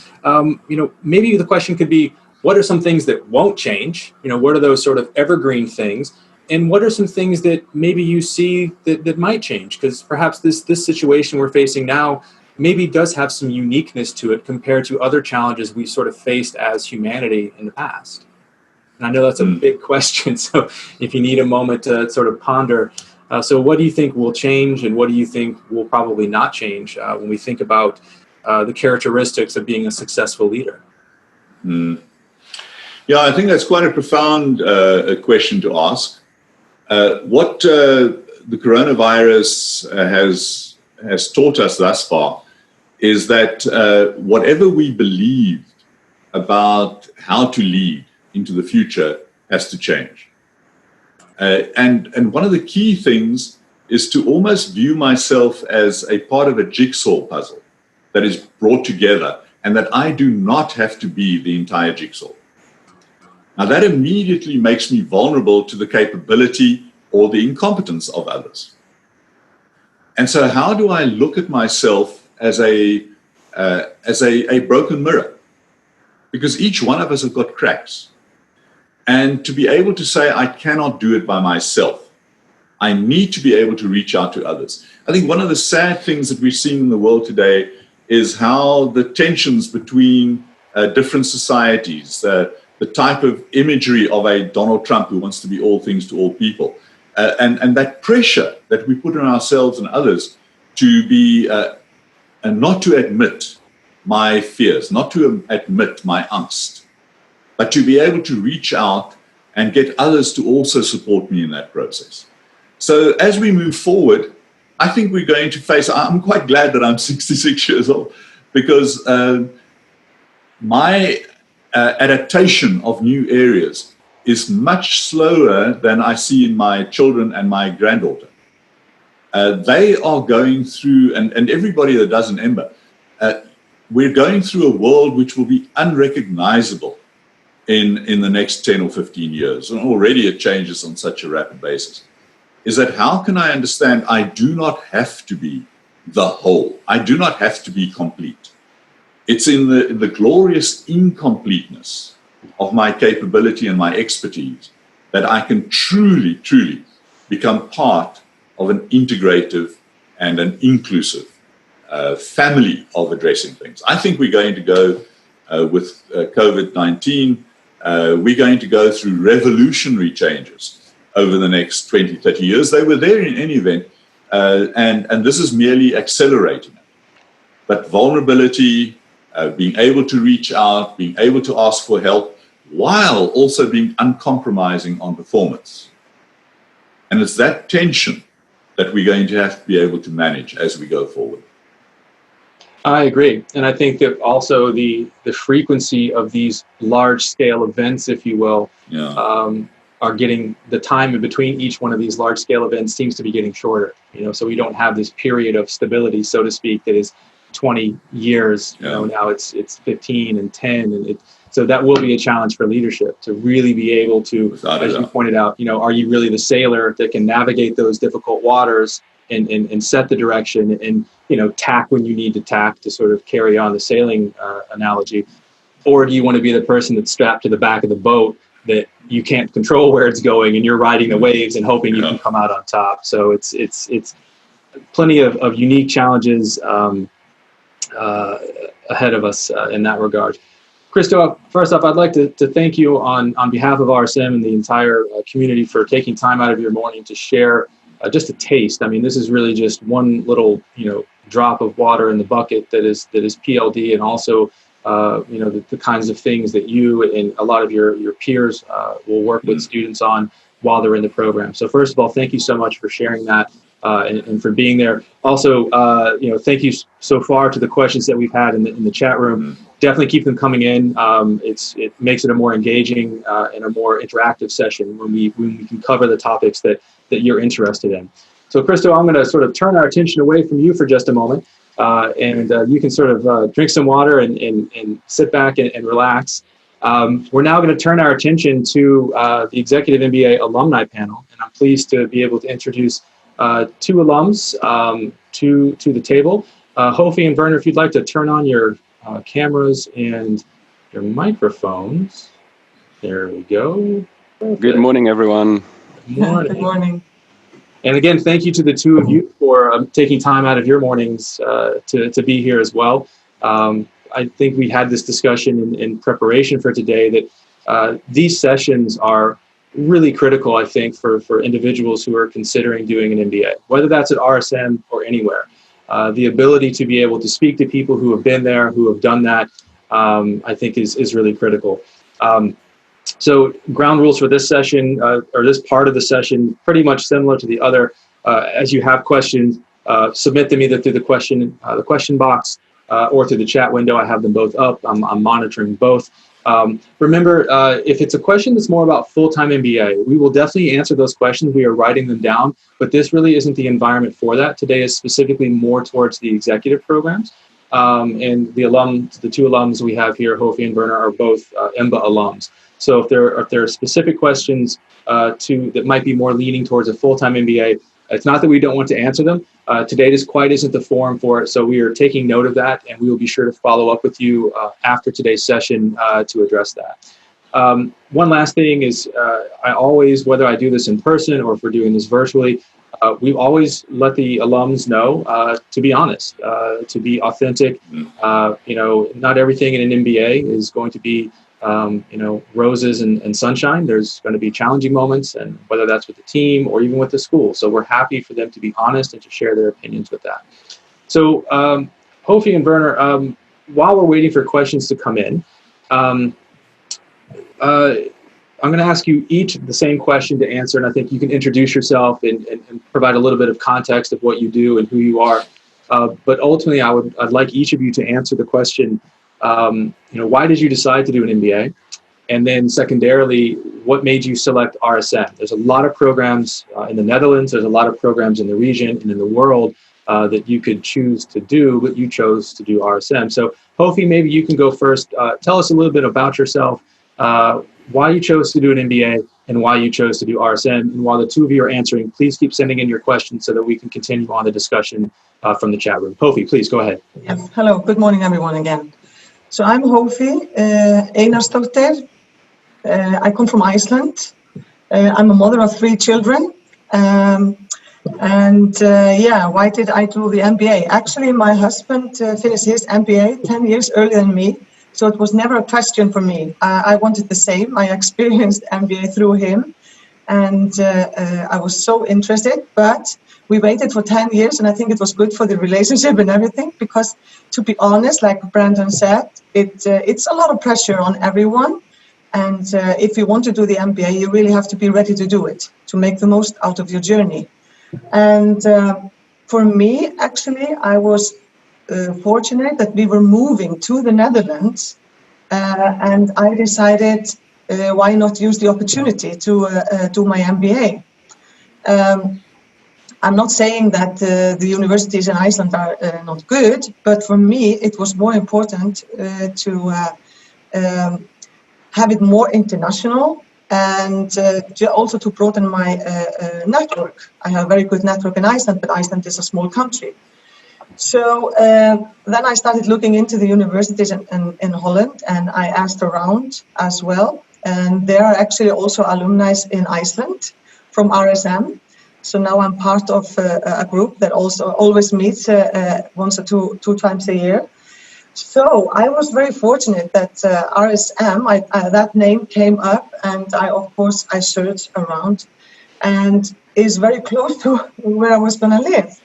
maybe the question could be, what are some things that won't change? What are those sort of evergreen things? And what are some things that maybe you see that might change? Because perhaps this situation we're facing now maybe does have some uniqueness to it compared to other challenges we've sort of faced as humanity in the past. And I know that's a big question, so if you need a moment to sort of ponder. So what do you think will change, and what do you think will probably not change when we think about the characteristics of being a successful leader? Yeah, I think that's quite a profound question to ask. What the coronavirus has taught us thus far is that whatever we believed about how to lead into the future has to change. And one of the key things is to almost view myself as a part of a jigsaw puzzle that is brought together, and that I do not have to be the entire jigsaw. Now, that immediately makes me vulnerable to the capability or the incompetence of others. And so how do I look at myself as a broken mirror? Because each one of us have got cracks. And to be able to say, I cannot do it by myself, I need to be able to reach out to others. I think one of the sad things that we've seen in the world today is how the tensions between different societies, the type of imagery of a Donald Trump who wants to be all things to all people, and that pressure that we put on ourselves and others to be, and not to admit my fears, not to admit my angst, but to be able to reach out and get others to also support me in that process. So as we move forward, I think we're going to face, I'm quite glad that I'm 66 years old, because my adaptation of new areas is much slower than I see in my children and my granddaughter. They are going through, and everybody that does an MBA, we're going through a world which will be unrecognizable in the next 10 or 15 years, and already it changes on such a rapid basis. Is that how can I understand I do not have to be the whole? I do not have to be complete. It's in the glorious incompleteness of my capability and my expertise that I can truly, truly become part of an integrative and an inclusive family of addressing things. I think we're going to go with COVID-19, we're going to go through revolutionary changes over the next 20, 30 years. They were there in any event, and this is merely accelerating it. But vulnerability, being able to reach out, being able to ask for help, while also being uncompromising on performance. And it's that tension that we're going to have to be able to manage as we go forward. I agree. And I think that also the frequency of these large-scale events, if you will, are getting, the time in between each one of these large-scale events seems to be getting shorter. So we don't have this period of stability, so to speak, that is 20 years. You know, now it's 15 and 10, and so that will be a challenge for leadership to really be able to, as you pointed out, you know, are you really the sailor that can navigate those difficult waters and set the direction and, you know, tack when you need to tack to sort of carry on the sailing analogy? Or do you want to be the person that's strapped to the back of the boat that you can't control where it's going and you're riding the waves and hoping you can come out on top? So it's plenty of unique challenges ahead of us in that regard. Christo, first off, I'd like to thank you on behalf of RSM and the entire community for taking time out of your morning to share just a taste. I mean, this is really just one little, you know, drop of water in the bucket that is PLD, and also, you know, the kinds of things that you and a lot of your peers will work with students on while they're in the program. So first of all, thank you so much for sharing that and for being there. Also, you know, thank you so far to the questions that we've had in the chat room. Definitely keep them coming in. It makes it a more engaging and a more interactive session when we can cover the topics that you're interested in. So Christo, I'm going to sort of turn our attention away from you for just a moment, and you can sort of drink some water and sit back and relax. We're now going to turn our attention to the Executive MBA Alumni Panel, and I'm pleased to be able to introduce two alums to the table. Hofi and Werner, if you'd like to turn on your cameras and your microphones. There we go. Perfect. Good morning, everyone. Good morning. Good morning. And again, thank you to the two of you for taking time out of your mornings to be here as well. I think we had this discussion in preparation for today that these sessions are really critical, I think, for individuals who are considering doing an MBA, whether that's at RSM or anywhere. The ability to be able to speak to people who have been there, who have done that, I think is really critical. So ground rules for this session, or this part of the session, pretty much similar to the other. As you have questions, submit them either through the question box or through the chat window. I have them both up. I'm monitoring both. Remember, if it's a question that's more about full-time MBA, we will definitely answer those questions. We are writing them down, but this really isn't the environment for that. Today is specifically more towards the executive programs. And the two alums we have here, Hofi and Werner, are both EMBA alums. So if there are specific questions that might be more leaning towards a full-time MBA, it's not that we don't want to answer them. Today just quite isn't the forum for it, so we are taking note of that, and we will be sure to follow up with you after today's session to address that. One last thing is I always, whether I do this in person or if we're doing this virtually, we always let the alums know to be honest, to be authentic. You know, not everything in an MBA is going to be you know, roses and sunshine. There's going to be challenging moments, and whether that's with the team or even with the school. So we're happy for them to be honest and to share their opinions with that. So Hofi and Werner, while we're waiting for questions to come in, I'm going to ask you each the same question to answer, and I think you can introduce yourself and provide a little bit of context of what you do and who you are. But ultimately, I'd like each of you to answer the question, you know, why did you decide to do an MBA? And then secondarily, what made you select RSM? There's a lot of programs in the Netherlands, there's a lot of programs in the region and in the world that you could choose to do, but you chose to do RSM. So Hofi, maybe you can go first. Tell us a little bit about yourself, why you chose to do an MBA and why you chose to do RSM. And while the two of you are answering, please keep sending in your questions so that we can continue on the discussion from the chat room. Hofi, please go ahead. Yes. Hello. Good morning, everyone, again. So I'm Hofi Einarsdóttir. I come from Iceland. I'm a mother of 3 children. Yeah, why did I do the MBA? Actually, my husband finished his MBA 10 years earlier than me. So it was never a question for me. I wanted the same. I experienced MBA through him. And I was so interested, but we waited for 10 years, and I think it was good for the relationship and everything, because to be honest, like Brandon said, it's a lot of pressure on everyone. And if you want to do the MBA, you really have to be ready to do it, to make the most out of your journey. And for me, actually, I was fortunate that we were moving to the Netherlands, and I decided why not use the opportunity to do my MBA. I'm not saying that the universities in Iceland are not good, but for me, it was more important to have it more international and also to broaden my network. I have a very good network in Iceland, but Iceland is a small country. So then I started looking into the universities in Holland, and I asked around as well. And there are actually also alumni in Iceland from RSM. So now I'm part of a group that also always meets once or two times a year. So I was very fortunate that RSM, that name came up, and I searched around, and is very close to where I was going to live.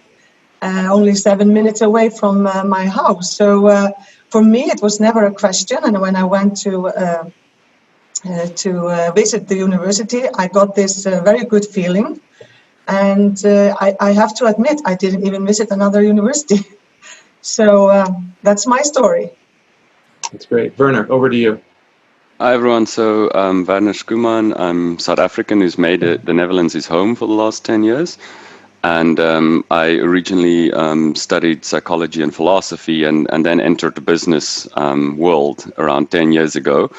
Only 7 minutes away from my house. So for me, it was never a question. And when I went to visit the university, I got this very good feeling. And I have to admit, I didn't even visit another university. So that's my story. That's great. Werner, over to you. Hi, everyone. So Werner Schumann. I'm South African who's made the Netherlands his home for the last 10 years. And I originally studied psychology and philosophy and then entered the business world around 10 years ago.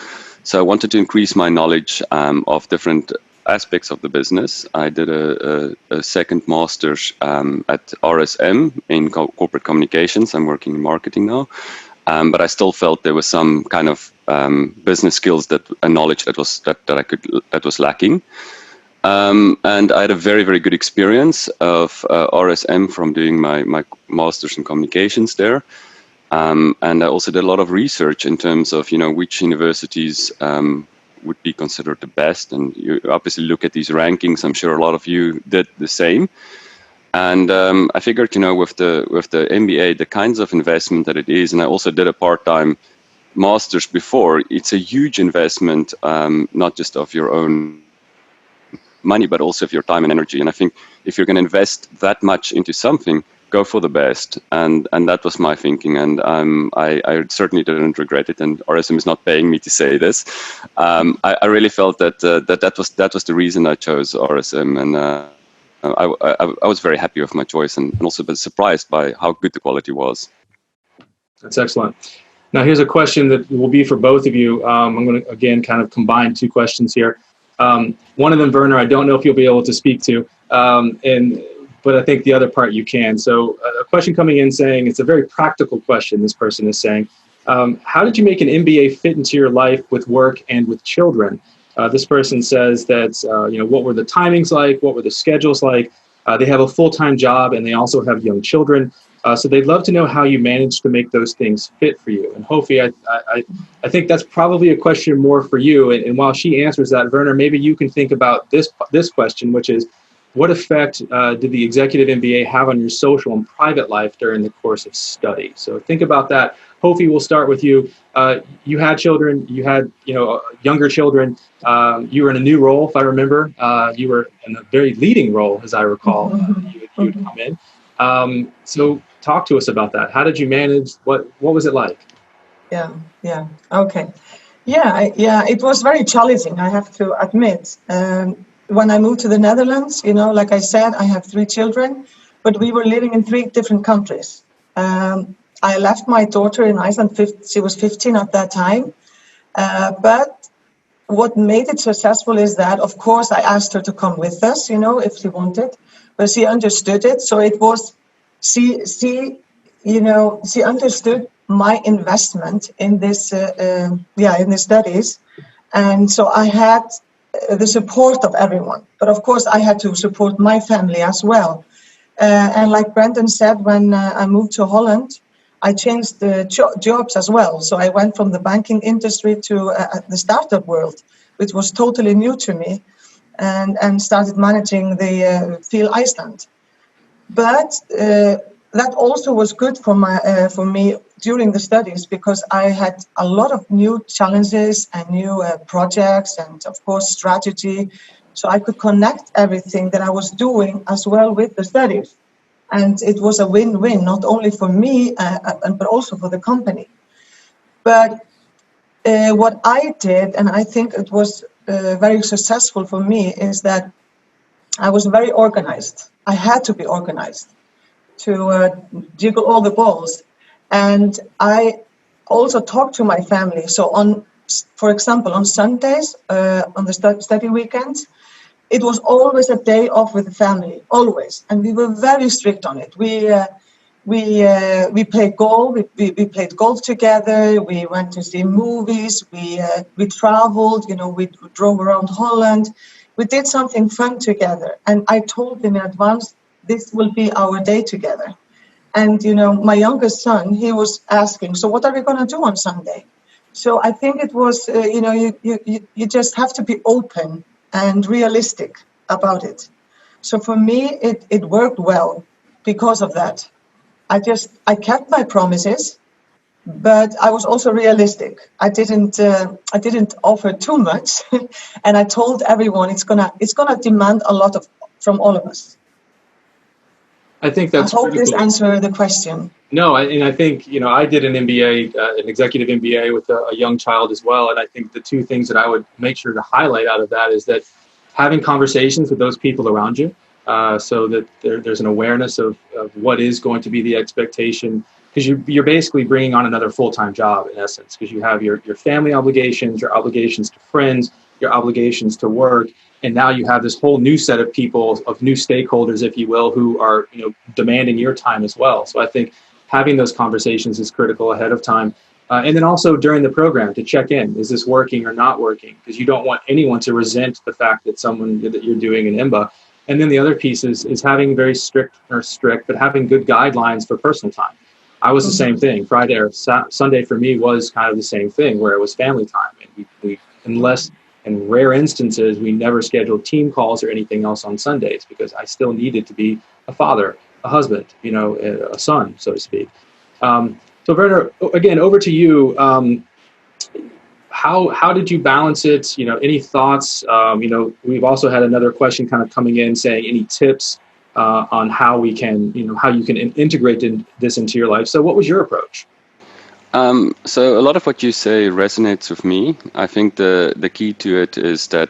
So I wanted to increase my knowledge of different aspects of the business. I did a second master's at RSM in corporate communications. I'm working in marketing now. But I still felt there was some kind of business skills and knowledge that was lacking. And I had a very, very good experience of RSM from doing my master's in communications there. And I also did a lot of research in terms of, which universities would be considered the best. And you obviously look at these rankings. I'm sure a lot of you did the same. And I figured, with the MBA, the kinds of investment that it is, and I also did a part-time master's before, it's a huge investment, not just of your own money, but also of your time and energy. And I think if you're going to invest that much into something, go for the best. And that was my thinking. And I certainly didn't regret it. And RSM is not paying me to say this. I really felt that was the reason I chose RSM. And I was very happy with my choice and also a bit surprised by how good the quality was. That's excellent. Now, here's a question that will be for both of you. I'm going to, again, kind of combine two questions here. One of them, Werner, I don't know if you'll be able to speak to, but I think the other part you can. So a question coming in saying, it's a very practical question, this person is saying, how did you make an MBA fit into your life with work and with children? This person says that, what were the timings like? What were the schedules like? They have a full-time job and they also have young children. So they'd love to know how you managed to make those things fit for you. And Hofi, I think that's probably a question more for you. And while she answers that, Werner, maybe you can think about this question, which is, what effect did the executive MBA have on your social and private life during the course of study? So think about that. Hofi, we'll start with you. You had children. You had younger children. You were in a new role, if I remember. You were in a very leading role, as I recall. You would come in. So talk to us about that. How did you manage? What was it like? Yeah. Okay. Yeah, it was very challenging, I have to admit. When I moved to the Netherlands, like I said, I have 3 children, but we were living in 3 different countries. I left my daughter in Iceland, she was 15 at that time. But what made it successful is that, of course, I asked her to come with us, if she wanted, but she understood it. So it was, she understood my investment in this, in the studies. And so I had the support of everyone. But of course, I had to support my family as well. And like Brandon said, when I moved to Holland, I changed the jobs as well. So I went from the banking industry to the startup world, which was totally new to me, and started managing the Feel Iceland. But that also was good for me during the studies, because I had a lot of new challenges and new projects and, of course, strategy. So I could connect everything that I was doing as well with the studies. And it was a win-win, not only for me, but also for the company. But what I did, and I think it was very successful for me, is that I was very organized. I had to be organized to jiggle all the balls. And I also talked to my family. So for example, on Sundays, on the study weekends, it was always a day off with the family, always. And we were very strict on it. We played golf. We played golf together. We went to see movies. We traveled. We drove around Holland. We did something fun together. And I told them in advance, this will be our day together. And my youngest son, he was asking, so what are we going to do on Sunday? So I think it was, you just have to be open and realistic about it. So for me, it worked well because of that. I kept my promises, but I was also realistic. I didn't offer too much, and I told everyone it's gonna demand a lot from all of us. I think that's I hope critical. this answered the question. No, and I think, I did an MBA, an executive MBA with a young child as well. And I think the two things that I would make sure to highlight out of that is that having conversations with those people around you, so that there's an awareness of what is going to be the expectation, because you're basically bringing on another full-time job in essence, because you have your family obligations, your obligations to friends, your obligations to work. And now you have this whole new set of people, of new stakeholders, if you will, who are demanding your time as well. So I think having those conversations is critical ahead of time. And then also during the program to check in, is this working or not working? Because you don't want anyone to resent the fact that that you're doing an MBA. And then the other piece is having very strict, but having good guidelines for personal time. I was the same thing. Friday or Sunday for me was kind of the same thing, where it was family time. And we unless in rare instances, we never scheduled team calls or anything else on Sundays, because I still needed to be a father, a husband, a son, so to speak. So Werner, again, over to you. How did you balance it? Any thoughts? We've also had another question kind of coming in saying any tips on how we can, how you can integrate this into your life. So what was your approach? So a lot of what you say resonates with me. I think the key to it is that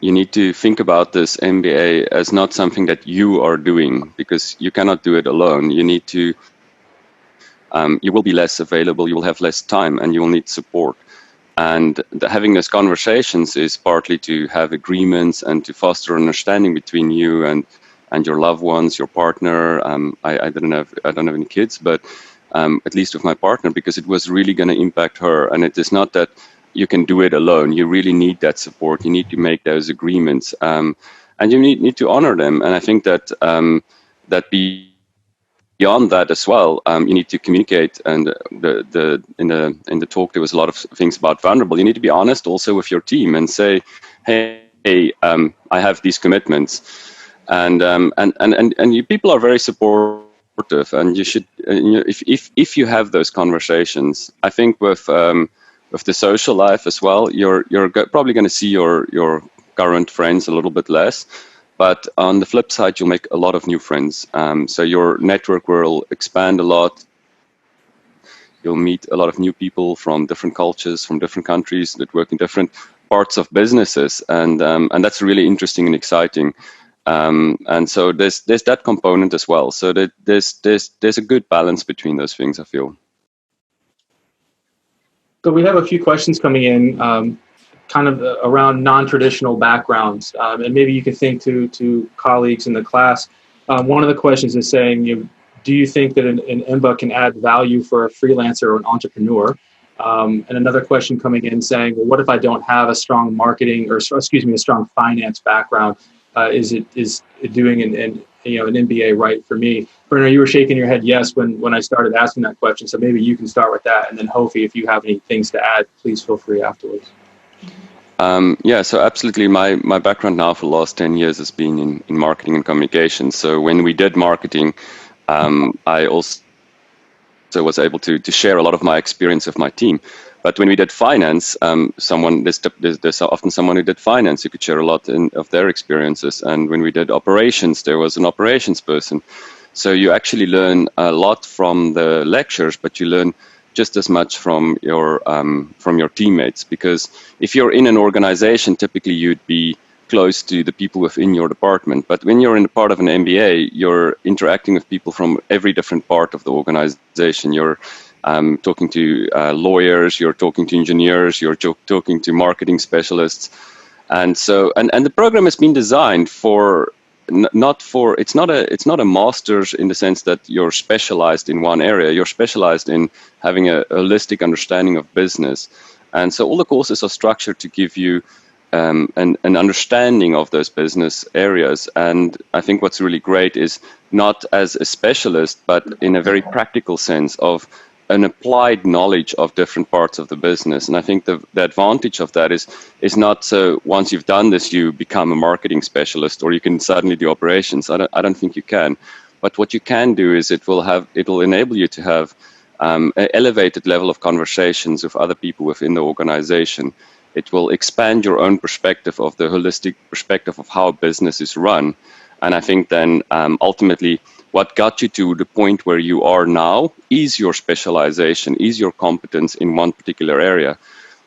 you need to think about this MBA as not something that you are doing, because you cannot do it alone. You need to, you will be less available, you will have less time, and you will need support. And having those conversations is partly to have agreements and to foster understanding between you and your loved ones, your partner. I don't have any kids, but at least with my partner, because it was really going to impact her. And it is not that you can do it alone. You really need that support. You need to make those agreements, and you need to honor them. And I think that beyond that as well, you need to communicate. And in the talk, there was a lot of things about vulnerable. You need to be honest also with your team and say, hey, I have these commitments, and you people are very supportive. And you should, if you have those conversations, I think with the social life as well, you're probably going to see your current friends a little bit less, but on the flip side, you'll make a lot of new friends. So your network will expand a lot. You'll meet a lot of new people from different cultures, from different countries that work in different parts of businesses, and that's really interesting and exciting. And so there's that component as well. So that there's a good balance between those things, I feel. So we have a few questions coming in, kind of around non-traditional backgrounds, and maybe you can think to colleagues in the class. One of the questions is saying, do you think that an MBA can add value for a freelancer or an entrepreneur? And another question coming in saying, well, what if I don't have a strong marketing a strong finance background? Is doing an MBA right for me? Werner, you were shaking your head yes when I started asking that question. So maybe you can start with that, and then Hofi, if you have any things to add, please feel free afterwards. Yeah, so absolutely. My background now for the last 10 years has been in marketing and communication. So when we did marketing, I also was able to share a lot of my experience with my team. But when we did finance, there's often someone who did finance who could share a lot of their experiences. And when we did operations, there was an operations person. So you actually learn a lot from the lectures, but you learn just as much from your teammates. Because if you're in an organization, typically you'd be close to the people within your department. But when you're in a part of an MBA, you're interacting with people from every different part of the organization. You're talking to lawyers, you're talking to engineers, you're talking to marketing specialists. And so, and the program has been designed for it's not a master's in the sense that you're specialized in one area. You're specialized in having a holistic understanding of business. And so all the courses are structured to give you an understanding of those business areas. And I think what's really great is not as a specialist, but in a very practical sense of an applied knowledge of different parts of the business. And I think the advantage of that is not so once you've done this, you become a marketing specialist or you can suddenly do operations. I don't think you can. But what you can do is it will enable you to have an elevated level of conversations with other people within the organization. It will expand your own perspective of the holistic perspective of how a business is run. And I think then ultimately what got you to the point where you are now is your specialization, is your competence in one particular area.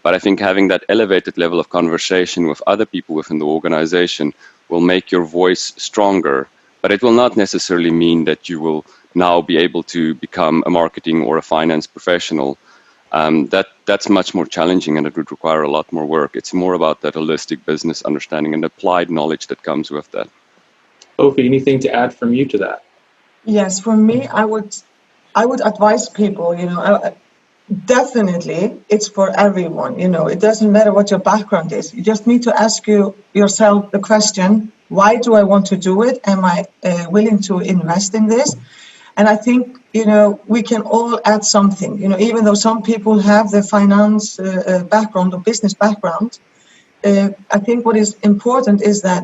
But I think having that elevated level of conversation with other people within the organization will make your voice stronger. But it will not necessarily mean that you will now be able to become a marketing or a finance professional. That's much more challenging and it would require a lot more work. It's more about that holistic business understanding and applied knowledge that comes with that. Sophie, anything to add from you to that? Yes, for me, I would advise people, definitely it's for everyone, it doesn't matter what your background is. You just need to ask yourself the question, why do I want to do it? Am I willing to invest in this? And I think, we can all add something, even though some people have the finance background or business background. I think what is important is that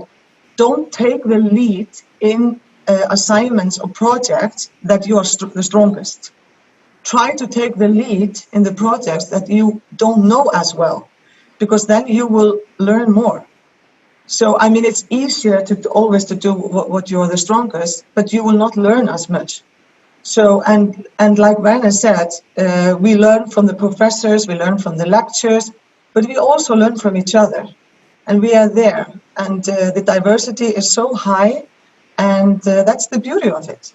don't take the lead in assignments or projects that you are the strongest. Try to take the lead in the projects that you don't know as well, because then you will learn more. So, it's easier to always to do what you're the strongest, but you will not learn as much. So, and like Werner said, we learn from the professors, we learn from the lectures, but we also learn from each other. And we are there. And the diversity is so high, and that's the beauty of it.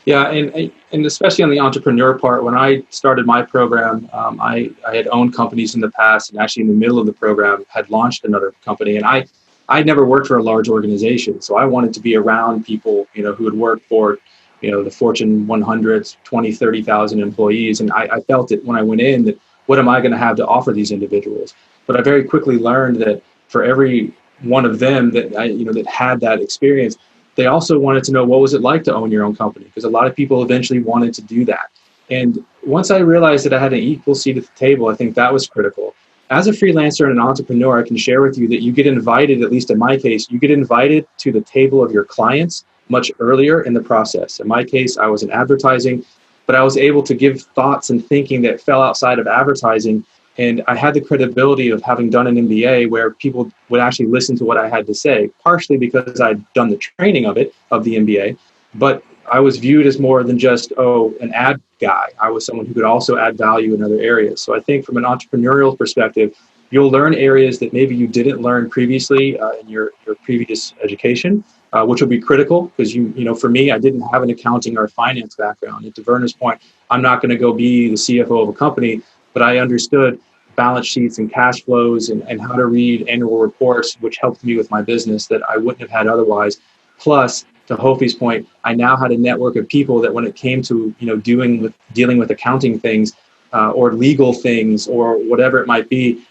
Yeah, and especially on the entrepreneur part, when I started my program, I had owned companies in the past, and actually in the middle of the program had launched another company. And I never worked for a large organization, so I wanted to be around people, who had worked for, the Fortune 100, 20, 30,000 employees. And I felt it when I went in that what am I going to have to offer these individuals? But I very quickly learned that for every one of them that that had that experience, they also wanted to know what was it like to own your own company, because a lot of people eventually wanted to do that. And once I realized that I had an equal seat at the table, I think that was critical. As a freelancer and an entrepreneur, I can share with you that you get invited, at least in my case, you get invited to the table of your clients much earlier in the process. In my case, I was in advertising, but I was able to give thoughts and thinking that fell outside of advertising. And I had the credibility of having done an MBA where people would actually listen to what I had to say, partially because I'd done the training of the MBA, but I was viewed as more than just, an ad guy. I was someone who could also add value in other areas. So I think from an entrepreneurial perspective, you'll learn areas that maybe you didn't learn previously in your previous education, which will be critical because, for me, I didn't have an accounting or finance background. And to Werner's point, I'm not going to go be the CFO of a company, but I understood balance sheets and cash flows and how to read annual reports, which helped me with my business that I wouldn't have had otherwise. Plus, to Hofi's point, I now had a network of people that when it came to, dealing with accounting things or legal things or whatever it might be,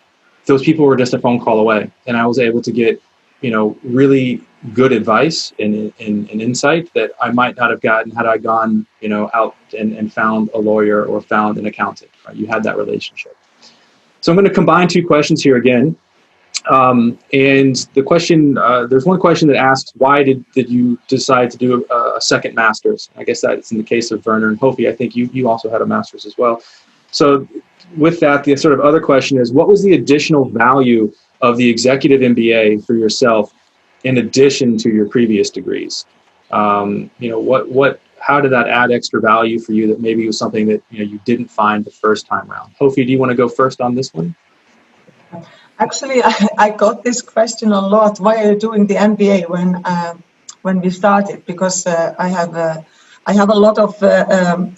those people were just a phone call away. And I was able to get, really good advice and insight that I might not have gotten had I gone, out and found a lawyer or found an accountant. Right? You had that relationship. So I'm going to combine two questions here again. And the question, there's one question that asks, why did you decide to do a second master's? I guess that's in the case of Werner and Hofi. I think you also had a master's as well. So with that, the sort of other question is, what was the additional value of the executive MBA for yourself in addition to your previous degrees? How did that add extra value for you that maybe was something that you didn't find the first time around? Hofi, do you want to go first on this one? Actually, I got this question a lot. Why are you doing the MBA when we started? Because I have a lot of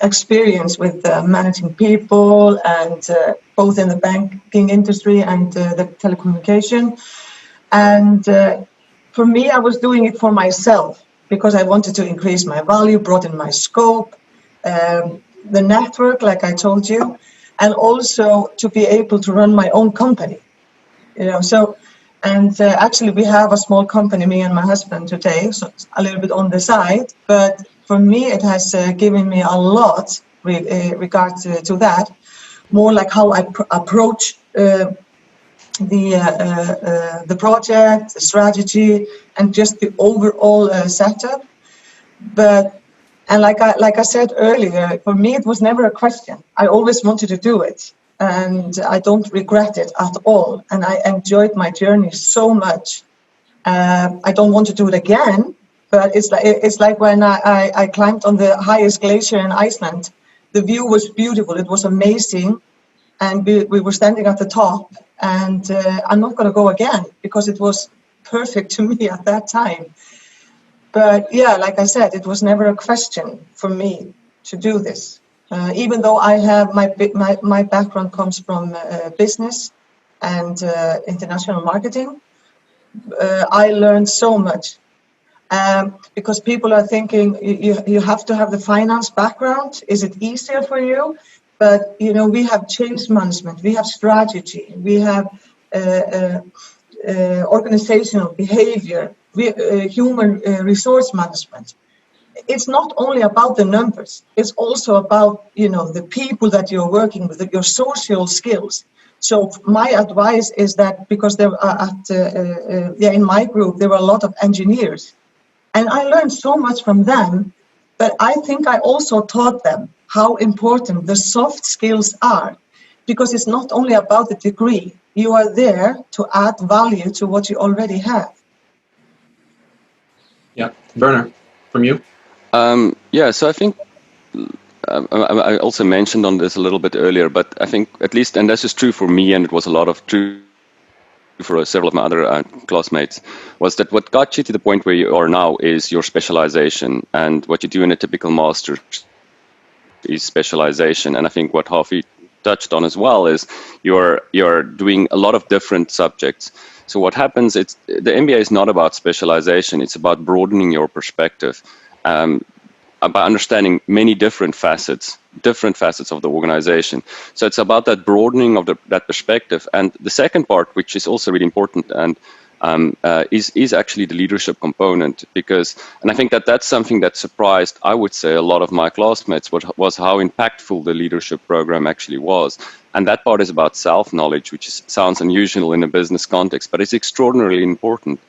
experience with managing people, and both in the banking industry and the telecommunication. And for me, I was doing it for myself because I wanted to increase my value, broaden my scope, the network, like I told you, and also to be able to run my own company. So, and actually we have a small company, me and my husband today, so it's a little bit on the side, but for me it has given me a lot regards to that, more like how I approach the project, the strategy, and just the overall setup. But and like I said earlier, for me it was never a question. I always wanted to do it, and I don't regret it at all. And I enjoyed my journey so much. I don't want to do it again, but it's like when I climbed on the highest glacier in Iceland. The view was beautiful. It was amazing, and we were standing at the top. And I'm not going to go again because it was perfect to me at that time. But yeah, like I said, it was never a question for me to do this. Even though I have my background comes from business and international marketing, I learned so much. Because people are thinking you have to have the finance background. Is it easier for you? But we have change management, we have strategy, we have organizational behavior, human resource management. It's not only about the numbers, it's also about the people that you're working with, your social skills. So my advice is that, because there are in my group there were a lot of engineers, and I learned so much from them, but I think I also taught them how important the soft skills are, because it's not only about the degree. You are there to add value to what you already have. Yeah, Werner, from you? Yeah, so I think I also mentioned on this a little bit earlier, but I think at least, and this is true for me, and it was a lot of true for several of my other classmates, was that what got you to the point where you are now is your specialization. And what you do in a typical master's is specialization. And I think what Hafi touched on as well is you're doing a lot of different subjects. So what happens, the MBA is not about specialization, it's about broadening your perspective. By understanding many different facets of the organization. So it's about that broadening of that perspective. And the second part, which is also really important, and is actually the leadership component, and I think that's something that surprised, I would say, a lot of my classmates, was how impactful the leadership program actually was. And that part is about self-knowledge, which sounds unusual in a business context, but it's extraordinarily important.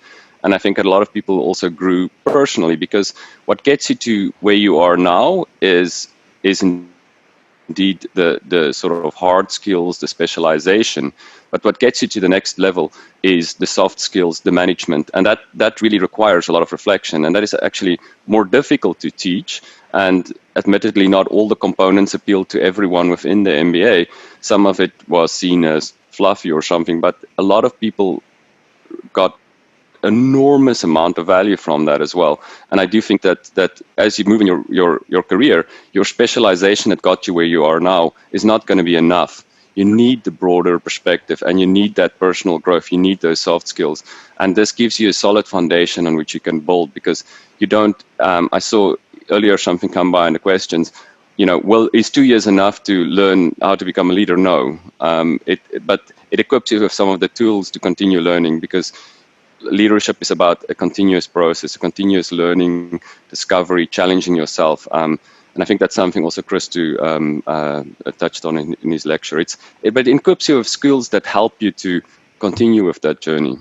And I think a lot of people also grew personally, because what gets you to where you are now is indeed the sort of hard skills, the specialization. But what gets you to the next level is the soft skills, the management. And that really requires a lot of reflection. And that is actually more difficult to teach. And admittedly, not all the components appeal to everyone within the MBA. Some of it was seen as fluffy or something, but a lot of people got enormous amount of value from that as well. And I do think that as you move in your career, your specialization that got you where you are now is not going to be enough. You need the broader perspective, and you need that personal growth. You need those soft skills, and this gives you a solid foundation on which you can build. Because you don't. I saw earlier something come by in the questions. Well, is 2 years enough to learn how to become a leader? No, but it equips you with some of the tools to continue learning, because leadership is about a continuous process, a continuous learning, discovery, challenging yourself. And I think that's something also Chris touched on in his lecture. But it equips you with skills that help you to continue with that journey.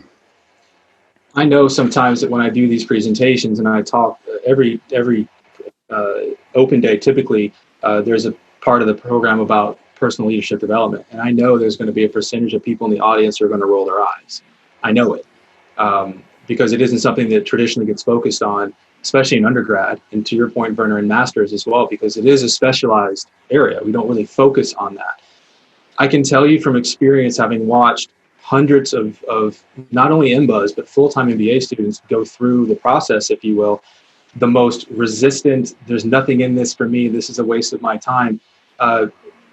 I know sometimes that when I do these presentations and I talk every open day, typically there's a part of the program about personal leadership development. And I know there's going to be a percentage of people in the audience who are going to roll their eyes. I know it. Because it isn't something that traditionally gets focused on, especially in undergrad, and to your point, Werner, in masters as well, because it is a specialized area. We don't really focus on that. I can tell you from experience, having watched hundreds of not only MBAs, but full-time MBA students go through the process, if you will, the most resistant, there's nothing in this for me, this is a waste of my time,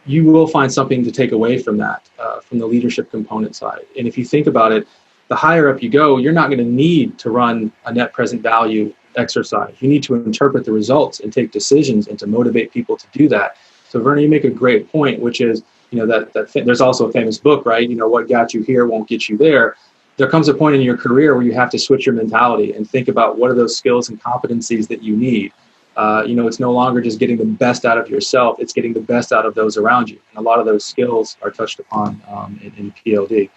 you will find something to take away from that, from the leadership component side. And if you think about it, the higher up you go, you're not going to need to run a net present value exercise. You need to interpret the results and take decisions and to motivate people to do that. So Werner, you make a great point, which is, that there's also a famous book, right? What got you here won't get you there. There comes a point in your career where you have to switch your mentality and think about what are those skills and competencies that you need. It's no longer just getting the best out of yourself, it's getting the best out of those around you. And a lot of those skills are touched upon in PLD.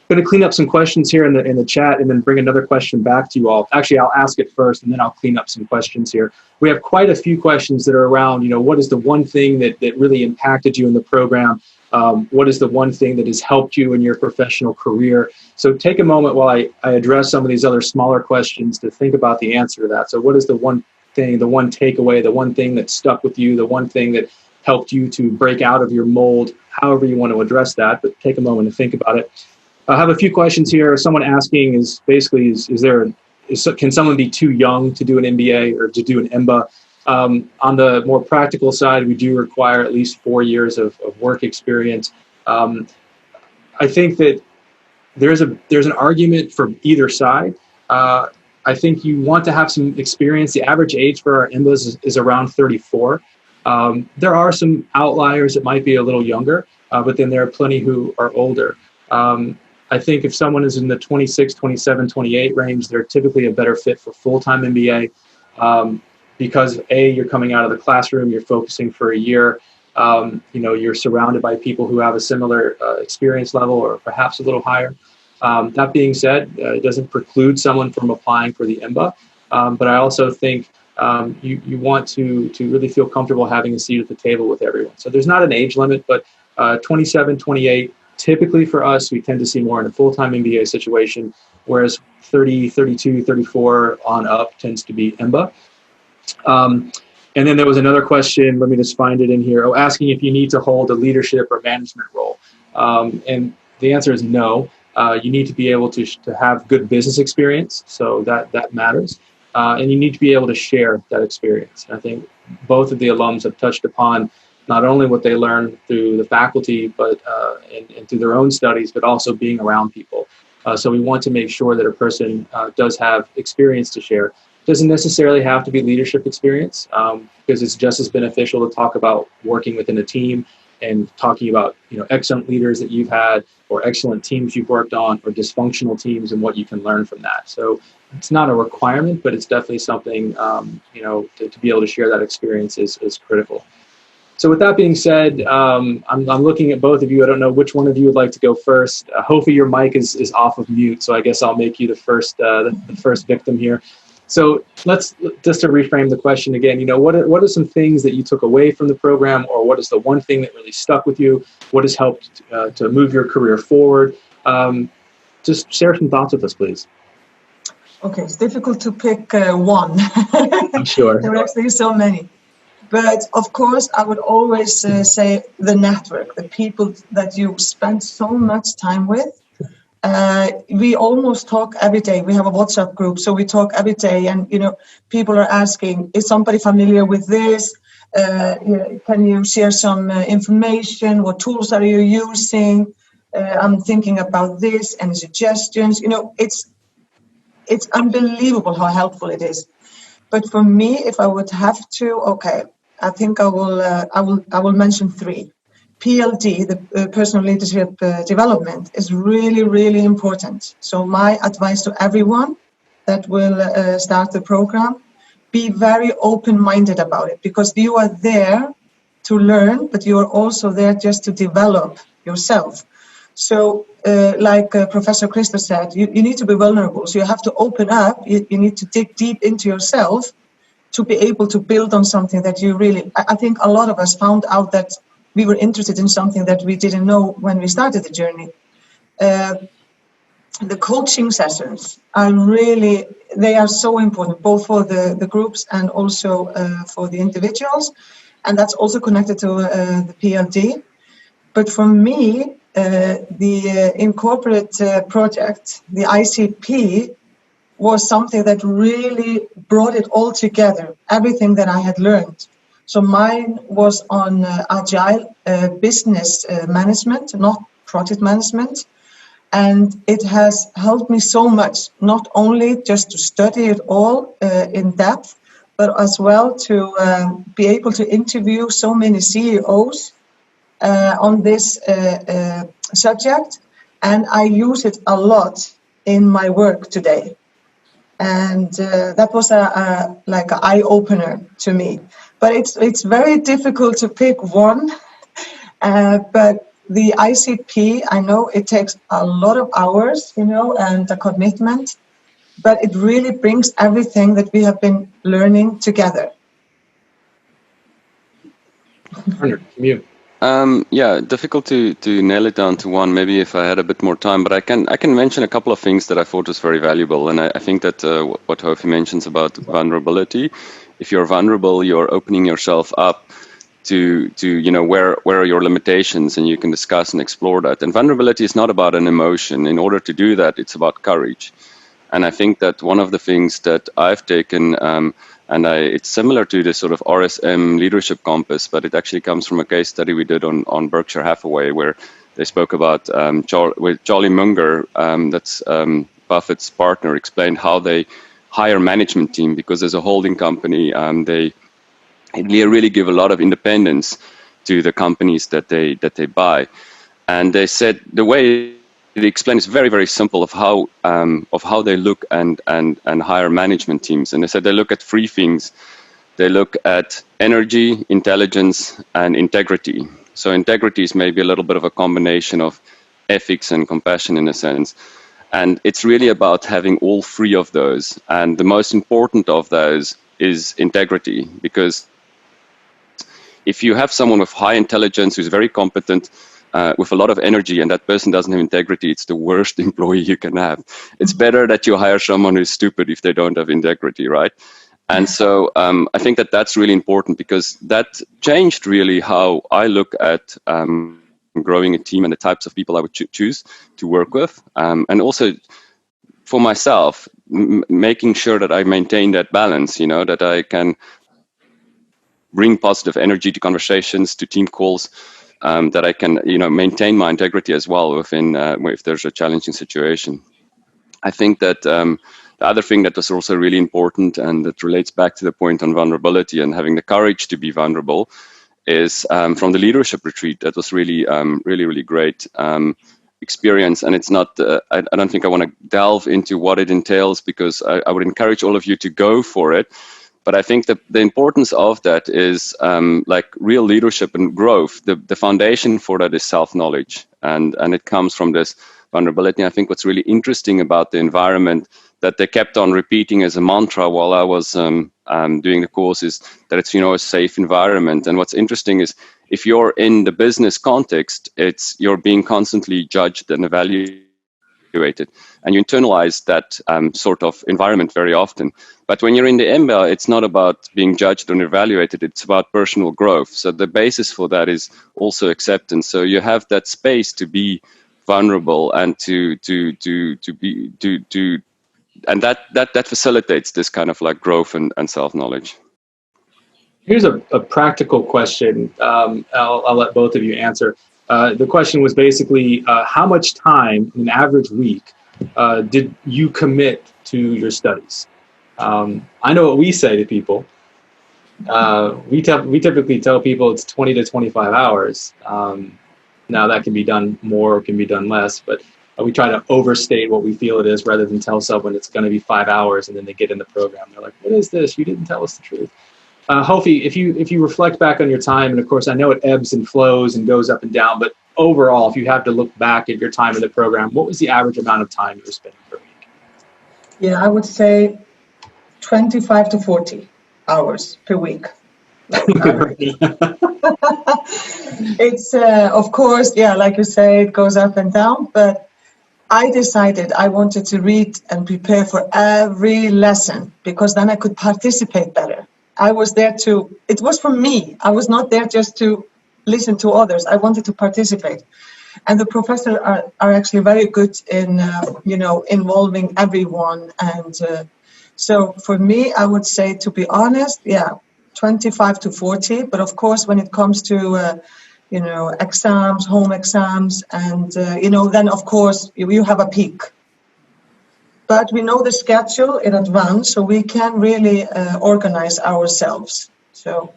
I'm going to clean up some questions here in the chat and then bring another question back to you all. Actually, I'll ask it first and then I'll clean up some questions here. We have quite a few questions that are around, what is the one thing that really impacted you in the program? What is the one thing that has helped you in your professional career? So take a moment while I address some of these other smaller questions to think about the answer to that. So what is the one thing, the one takeaway, the one thing that stuck with you, the one thing that helped you to break out of your mold, however you want to address that, but take a moment to think about it. I have a few questions here. Someone asking is basically, can someone be too young to do an MBA or to do an MBA? On the more practical side, we do require at least 4 years of work experience. I think that there's an argument for either side. I think you want to have some experience. The average age for our MBAs is around 34. There are some outliers that might be a little younger, but then there are plenty who are older. I think if someone is in the 26, 27, 28 range, they're typically a better fit for full-time MBA because A, you're coming out of the classroom, you're focusing for a year, you're surrounded by people who have a similar experience level or perhaps a little higher. That being said, it doesn't preclude someone from applying for the MBA, but I also think you want to really feel comfortable having a seat at the table with everyone. So there's not an age limit, but 27, 28, typically for us, we tend to see more in a full-time MBA situation, whereas 30, 32, 34 on up tends to be MBA. And then there was another question, let me just find it in here, asking if you need to hold a leadership or management role. And the answer is no. You need to be able to have good business experience, so that matters. And you need to be able to share that experience. And I think both of the alums have touched upon not only what they learn through the faculty, but and through their own studies, but also being around people. So we want to make sure that a person does have experience to share. Doesn't necessarily have to be leadership experience, because it's just as beneficial to talk about working within a team and talking about excellent leaders that you've had or excellent teams you've worked on or dysfunctional teams and what you can learn from that. So it's not a requirement, but it's definitely something to be able to share that experience is critical. So with that being said, I'm looking at both of you. I don't know which one of you would like to go first. Hopefully your mic is off of mute, so I guess I'll make you the first victim here. So let's just to reframe the question again. What are some things that you took away from the program, or what is the one thing that really stuck with you? What has helped to move your career forward? Just share some thoughts with us, please. Okay, it's difficult to pick one. I'm sure. There are actually so many. But of course, I would always say the network, the people that you spend so much time with. We almost talk every day. We have a WhatsApp group, so we talk every day. And, people are asking, is somebody familiar with this? Can you share some information? What tools are you using? I'm thinking about this. Any suggestions? It's unbelievable how helpful it is. But for me, if I would have to, I think I will mention 3. PLD, the personal leadership development, is really, really important. So my advice to everyone that will start the program, be very open-minded about it, because you are there to learn, but you are also there just to develop yourself. So like Professor Christa said, you need to be vulnerable. So you have to open up. You need to dig deep into yourself to be able to build on something that you really, I think a lot of us found out that we were interested in something that we didn't know when we started the journey. The coaching sessions they are so important, both for the groups and also for the individuals. And that's also connected to the PLD. But for me, the incorporate project, the ICP, was something that really brought it all together, everything that I had learned. So mine was on agile business management, not project management. And it has helped me so much, not only just to study it all in depth, but as well to be able to interview so many CEOs on this subject. And I use it a lot in my work today. And that was like an eye-opener to me. But it's very difficult to pick one. But the ICP, I know it takes a lot of hours, and a commitment, but it really brings everything that we have been learning together. Arnold, from you. Yeah, difficult to nail it down to one. Maybe if I had a bit more time, but I can mention a couple of things that I thought was very valuable. And I think that what Hofi mentions about vulnerability, if you're vulnerable, you're opening yourself up to where are your limitations, and you can discuss and explore that. And vulnerability is not about an emotion. In order to do that, it's about courage. And I think that one of the things that I've taken, it's similar to this sort of RSM leadership compass, but it actually comes from a case study we did on Berkshire Hathaway, where they spoke about with Charlie Munger, that's Buffett's partner, explained how they hire management team, because as a holding company, they really give a lot of independence to the companies that they buy. And they said the way they explain is very, very simple of how they look and hire management teams. And they said they look at three things. They look at energy, intelligence, and integrity. So integrity is maybe a little bit of a combination of ethics and compassion in a sense. And it's really about having all three of those. And the most important of those is integrity, because if you have someone with high intelligence who's very competent, with a lot of energy, and that person doesn't have integrity, it's the worst employee you can have. It's better that you hire someone who's stupid if they don't have integrity, right? And so I think that that's really important, because that changed really how I look at growing a team and the types of people I would choose to work with. And also for myself, making sure that I maintain that balance, that I can bring positive energy to conversations, to team calls, that I can, maintain my integrity as well within if there's a challenging situation. I think that the other thing that was also really important, and that relates back to the point on vulnerability and having the courage to be vulnerable, is from the leadership retreat. That was really, really great experience. And it's not, I don't think I want to delve into what it entails, because I would encourage all of you to go for it. But I think that the importance of that is like real leadership and growth. The foundation for that is self-knowledge, and it comes from this vulnerability. I think what's really interesting about the environment that they kept on repeating as a mantra while I was doing the course is that it's a safe environment. And what's interesting is if you're in the business context, you're being constantly judged and evaluated, and you internalize that sort of environment very often. But when you're in the MBA, it's not about being judged and evaluated, it's about personal growth. So the basis for that is also acceptance. So you have that space to be vulnerable and and that facilitates this kind of like growth and self-knowledge. Here's a practical question. I'll let both of you answer. The question was basically, how much time in an average week did you commit to your studies? I know what we say to people. We typically tell people it's 20 to 25 hours. Now that can be done more or can be done less, but we try to overstate what we feel it is rather than tell someone it's going to be 5 hours and then they get in the program. They're like, what is this? You didn't tell us the truth. Hofi, if you reflect back on your time, and of course I know it ebbs and flows and goes up and down, but overall, if you have to look back at your time in the program, what was the average amount of time you were spending per week? Yeah, I would say 25 to 40 hours per week. It's, of course, yeah, like you say, it goes up and down, but I decided I wanted to read and prepare for every lesson, because then I could participate better. I was there it was for me. I was not there just to listen to others. I wanted to participate. And the professors are actually very good in, involving everyone. And so for me, I would say, to be honest, 25 to 40. But of course, when it comes to, exams, home exams, and, then of course you have a peak. But we know the schedule in advance, so we can really organize ourselves. So,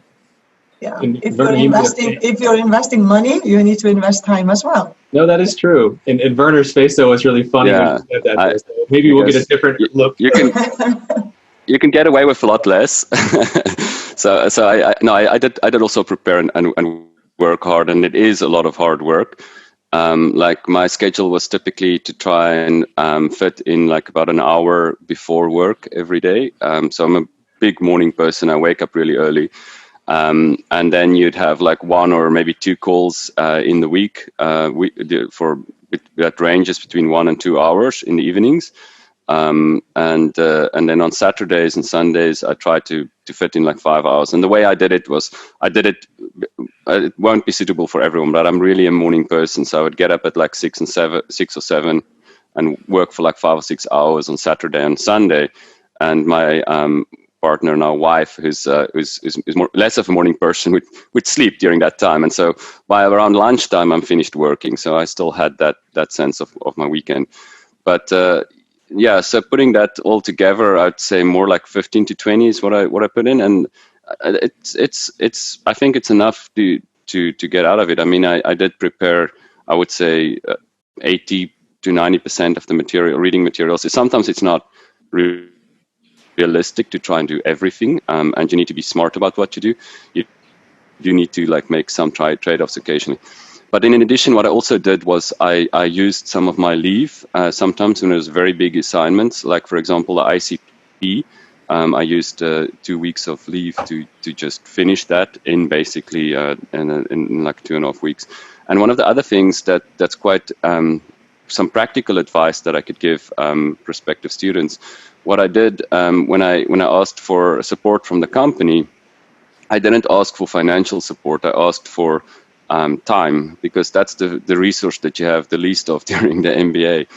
yeah, if you're investing money, you need to invest time as well. No, that is true. And Werner's face, though, was really funny when you said that. So maybe we'll get a different look. You can get away with a lot less. so I did also prepare and work hard, and it is a lot of hard work. Like my schedule was typically to try and fit in like about an hour before work every day. So I'm a big morning person. I wake up really early. And then you'd have like one or maybe two calls in the week that ranges between 1 and 2 hours in the evenings. And then on Saturdays and Sundays, I try to fit in like 5 hours. And the way I did it was, it won't be suitable for everyone, but I'm really a morning person. So I would get up at like 6 or 7 and work for like 5 or 6 hours on Saturday and Sunday. And my partner, now wife, who's less of a morning person, would sleep during that time. And so by around lunchtime, I'm finished working. So I still had that sense of my weekend. But so putting that all together, I'd say more like 15 to 20 is what I put in, and it's I think it's enough to get out of it. I mean, I did prepare, I would say 80 to 90% of the reading materials. Sometimes it's not realistic to try and do everything, and you need to be smart about what you do. You need to like make some trade-offs occasionally. But in addition, what I also did was I used some of my leave sometimes when it was very big assignments, like for example the ICP. I used 2 weeks of leave to just finish that in basically in like 2.5 weeks. And one of the other things that's quite some practical advice that I could give prospective students. What I did when I asked for support from the company, I didn't ask for financial support. I asked for time, because that's the resource that you have the least of during the MBA.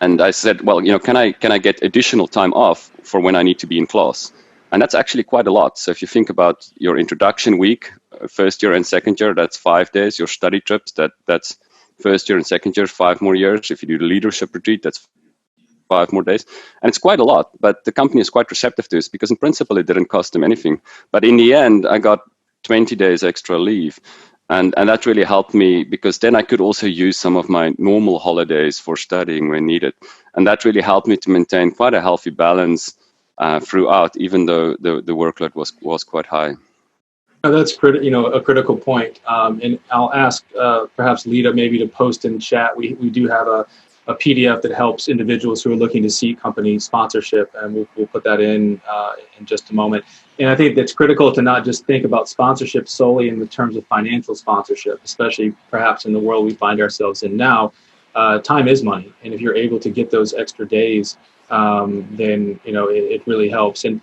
And I said, well, can I get additional time off for when I need to be in class? And that's actually quite a lot. So if you think about your introduction week, first year and second year, that's 5 days. Your study trips, that's first year and second year, 5 more years. If you do the leadership retreat, that's 5 more days. And it's quite a lot, but the company is quite receptive to this, because in principle, it didn't cost them anything. But in the end, I got 20 days extra leave. And that really helped me, because then I could also use some of my normal holidays for studying when needed. And that really helped me to maintain quite a healthy balance throughout, even though the workload was quite high. That's a critical point. And I'll ask perhaps Lida maybe to post in chat. We do have a PDF that helps individuals who are looking to seek company sponsorship, and we'll put that in just a moment. And I think that's critical to not just think about sponsorship solely in the terms of financial sponsorship, especially perhaps in the world we find ourselves in now. Time is money, and if you're able to get those extra days, then it really helps. And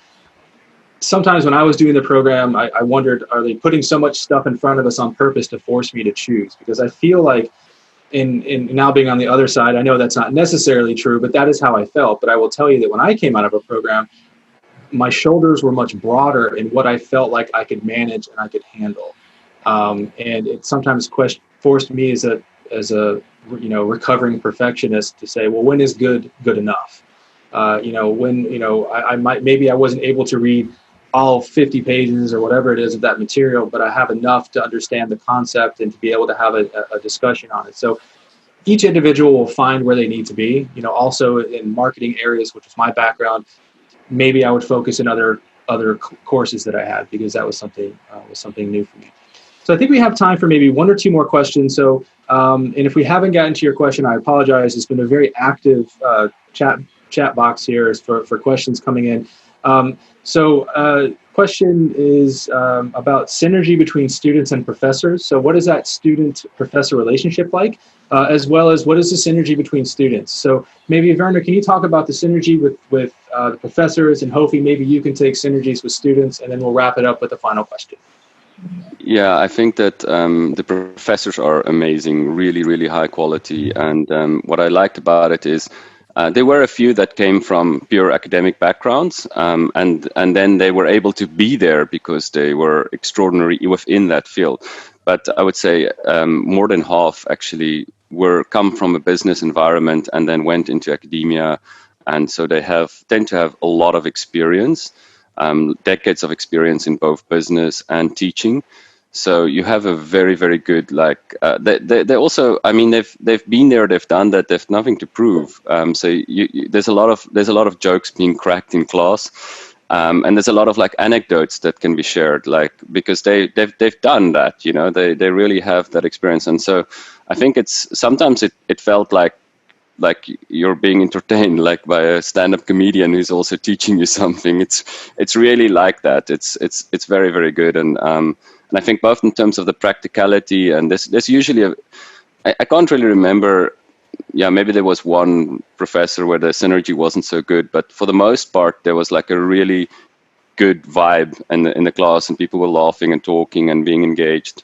sometimes when I was doing the program, I wondered, are they putting so much stuff in front of us on purpose to force me to choose? Because I feel like in now being on the other side, I know that's not necessarily true, but that is how I felt. But I will tell you that when I came out of a program, my shoulders were much broader in what I felt like I could manage and I could handle. And it sometimes forced me as a recovering perfectionist to say, well, when is good enough? Maybe I wasn't able to read all 50 pages or whatever it is of that material, but I have enough to understand the concept and to be able to have a discussion on it. So each individual will find where they need to be. Also in marketing areas, which is my background, maybe I would focus in other courses that I had, because that was something new for me. So I think we have time for maybe 1 or 2 more questions. So, and if we haven't gotten to your question, I apologize. It's been a very active chat box here for questions coming in. Question is about synergy between students and professors. So what is that student-professor relationship like, as well as what is the synergy between students? So maybe, Werner, can you talk about the synergy with the professors, and Hofi, maybe you can take synergies with students, and then we'll wrap it up with a final question. Yeah, I think that the professors are amazing, really, really high quality. And what I liked about it is there were a few that came from pure academic backgrounds, and then they were able to be there because they were extraordinary within that field. But I would say more than half actually were come from a business environment and then went into academia, and so they tend to have a lot of experience, decades of experience in both business and teaching. So you have a very, very good, like they also, I mean, they've been there, they've done that, they've nothing to prove. So there's a lot of jokes being cracked in class, and there's a lot of like anecdotes that can be shared, like because they've done that, you know, they really have that experience. And so I think sometimes it felt like you're being entertained like by a stand-up comedian who's also teaching you something. It's really like that. It's very, very good. And I think both in terms of the practicality and there's usually I can't really remember. Yeah, maybe there was one professor where the synergy wasn't so good, but for the most part there was like a really good vibe in the class, and people were laughing and talking and being engaged.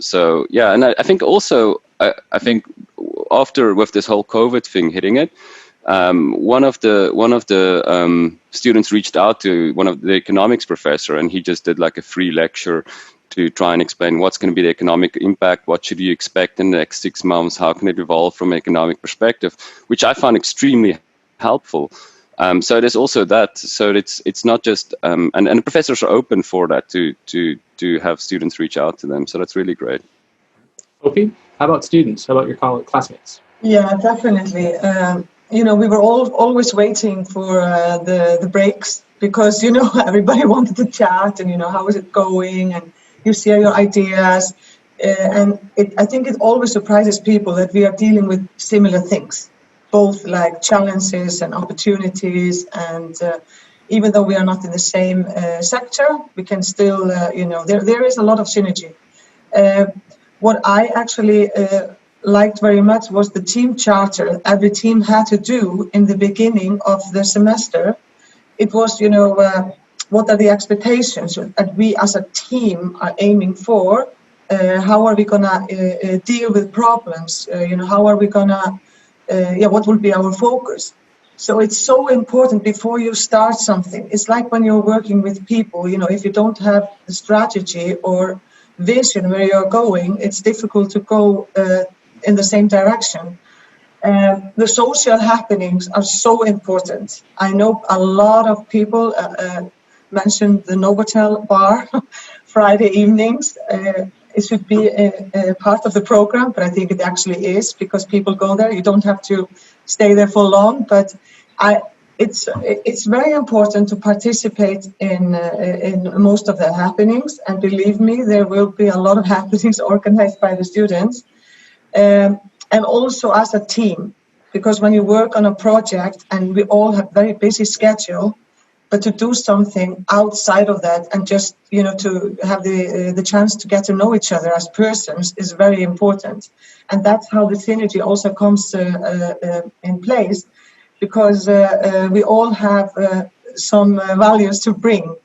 So yeah, and I think also I think after with this whole COVID thing hitting it, one of the students reached out to one of the economics professor, and he just did like a free lecture to try and explain what's going to be the economic impact, what should you expect in the next 6 months, how can it evolve from an economic perspective, which I found extremely helpful. So there's also that. So it's not just and the professors are open for that to have students reach out to them. So that's really great. Opie, how about students? How about your college classmates? Yeah, definitely. You know, we were always waiting for the breaks because, you know, everybody wanted to chat and, you know, how is it going, and you share your ideas. And I think it always surprises people that we are dealing with similar things, both like challenges and opportunities. And even though we are not in the same sector, we can still, you know, there is a lot of synergy. What I actually liked very much was the team charter every team had to do in the beginning of the semester. It was, you know, what are the expectations that we as a team are aiming for? How are we gonna deal with problems? You know, how are we gonna, what will be our focus? So it's so important before you start something. It's like when you're working with people, you know, if you don't have the strategy or vision where you're going, it's difficult to go in the same direction. The social happenings are so important. I know a lot of people mentioned the Novotel bar Friday evenings. It should be a part of the program, but I think it actually is because people go there. You don't have to stay there for long, but it's very important to participate in most of the happenings. And believe me, there will be a lot of happenings organized by the students. And also as a team, because when you work on a project and we all have very busy schedule, but to do something outside of that and just, you know, to have the chance to get to know each other as persons is very important. And that's how the synergy also comes in place, because we all have some values to bring.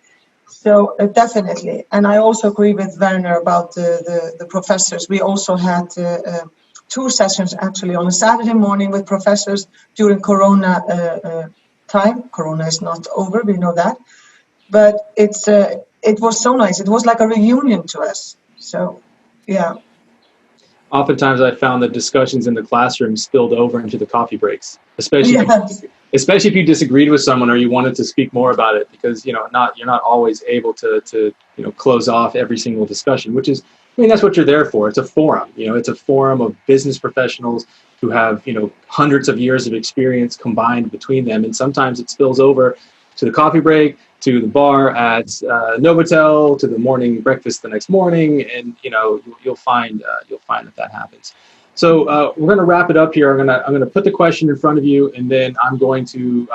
So definitely. And I also agree with Werner about the professors. We also had 2 sessions actually on a Saturday morning with professors during Corona time. Corona is not over, we know that. But it was so nice. It was like a reunion to us. So, yeah. Oftentimes I found that discussions in the classroom spilled over into the coffee breaks, especially if you disagreed with someone or you wanted to speak more about it, because you're not always able to close off every single discussion, which is, I mean, that's what you're there for. It's a forum, it's a forum of business professionals who have hundreds of years of experience combined between them, and sometimes it spills over to the coffee break, to the bar at Novotel, to the morning breakfast the next morning, and you'll find that happens. So we're going to wrap it up here. I'm going to put the question in front of you, and then I'm going to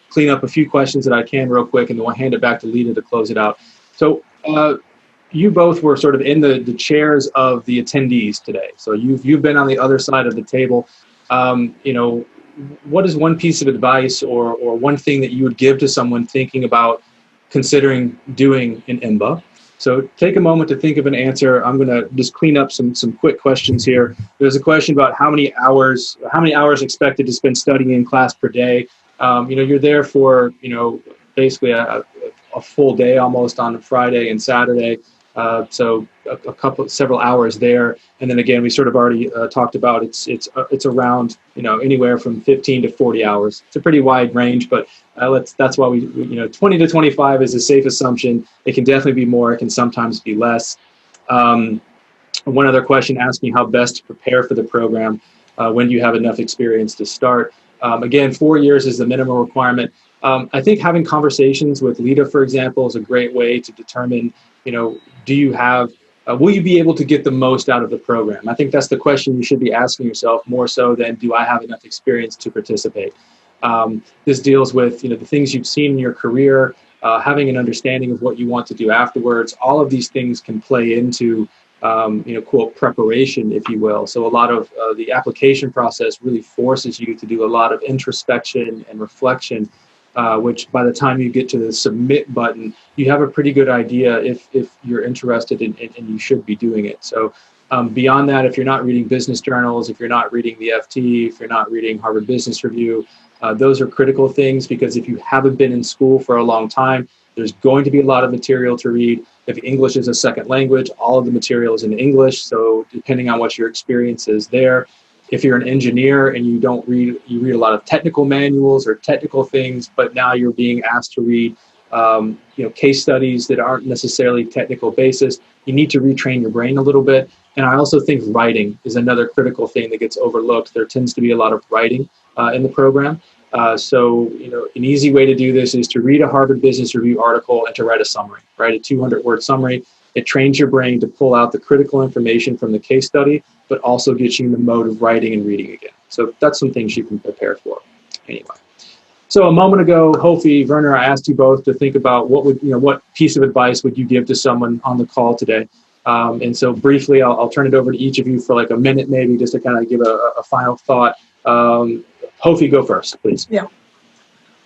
clean up a few questions that I can real quick, and then we'll hand it back to Lida to close it out. So you both were sort of in the chairs of the attendees today. So you've been on the other side of the table. What is one piece of advice or one thing that you would give to someone thinking about considering doing an MBA? So take a moment to think of an answer. I'm going to just clean up some quick questions here. There's a question about how many hours expected to spend studying in class per day. You're there for, basically a full day almost on Friday and Saturday. So several hours there. And then again, we sort of already talked about it's around, anywhere from 15 to 40 hours. It's a pretty wide range, but that's why we 20 to 25 is a safe assumption. It can definitely be more. It can sometimes be less. One other question asking how best to prepare for the program. When do you have enough experience to start? Again, 4 years is the minimum requirement. I think having conversations with Lida, for example, is a great way to determine, do you have, will you be able to get the most out of the program? I think that's the question you should be asking yourself more so than do I have enough experience to participate? This deals with, the things you've seen in your career, having an understanding of what you want to do afterwards. All of these things can play into, quote, preparation, if you will. So a lot of the application process really forces you to do a lot of introspection and reflection, which by the time you get to the submit button, you have a pretty good idea if you're interested and you should be doing it. So beyond that, if you're not reading business journals, if you're not reading the FT, if you're not reading Harvard Business Review, those are critical things, because if you haven't been in school for a long time, there's going to be a lot of material to read. If English is a second language, all of the material is in English. So depending on what your experience is there, if you're an engineer and you read a lot of technical manuals or technical things, but now you're being asked to read, case studies that aren't necessarily technical basis, you need to retrain your brain a little bit. And I also think writing is another critical thing that gets overlooked. There tends to be a lot of writing in the program. So an easy way to do this is to read a Harvard Business Review article and to write a summary, write a 200-word summary. It trains your brain to pull out the critical information from the case study, but also gets you in the mode of writing and reading again. So that's some things you can prepare for. Anyway, so a moment ago, Hofi, Werner, I asked you both to think about what piece of advice would you give to someone on the call today. And so briefly, I'll turn it over to each of you for like a minute, maybe, just to kind of give a final thought. Hofi, go first, please. Yeah.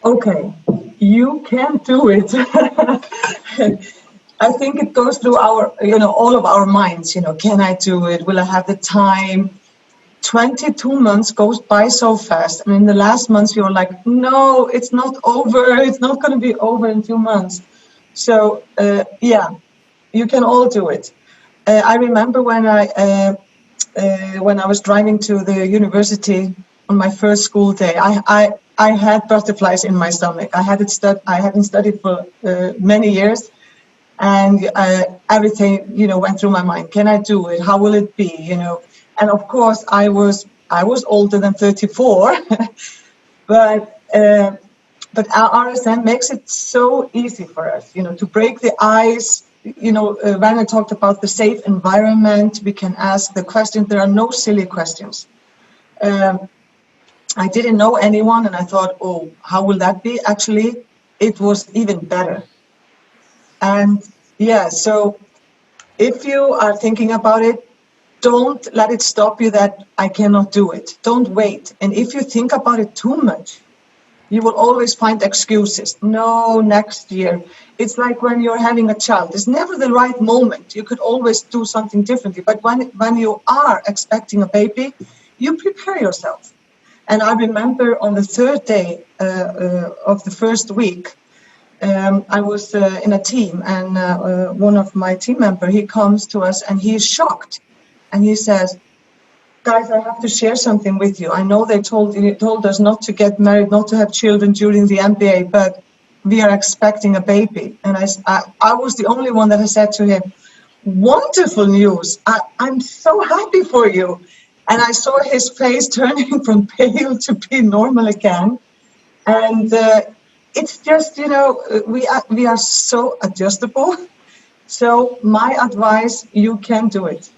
Okay. You can do it. I think it goes through all of our minds. Can I do it? Will I have the time? 22 months goes by so fast. And in the last months, you're like, no, it's not over. It's not going to be over in 2 months. So, you can all do it. I remember when I was driving to the university on my first school day, I had butterflies in my stomach. I hadn't studied for many years, and everything went through my mind. Can I do it? How will it be? And of course I was older than 34, but our RSM makes it so easy for us, to break the ice. Werner talked about the safe environment. We can ask the questions. There are no silly questions. I didn't know anyone, and I thought, oh, how will that be? Actually, it was even better. And so if you are thinking about it, don't let it stop you that I cannot do it. Don't wait. And if you think about it too much, you will always find excuses. No, next year. It's like when you're having a child. It's never the right moment. You could always do something differently. But when you are expecting a baby, you prepare yourself. And I remember on the third day of the first week, I was in a team, and one of my team members, he comes to us and he's shocked. And he says, guys, I have to share something with you. I know they told us not to get married, not to have children during the MBA, but we are expecting a baby. And I was the only one that has said to him, wonderful news. I'm so happy for you. And I saw his face turning from pale to be normal again. And it's just, we are so adjustable. So my advice, you can do it.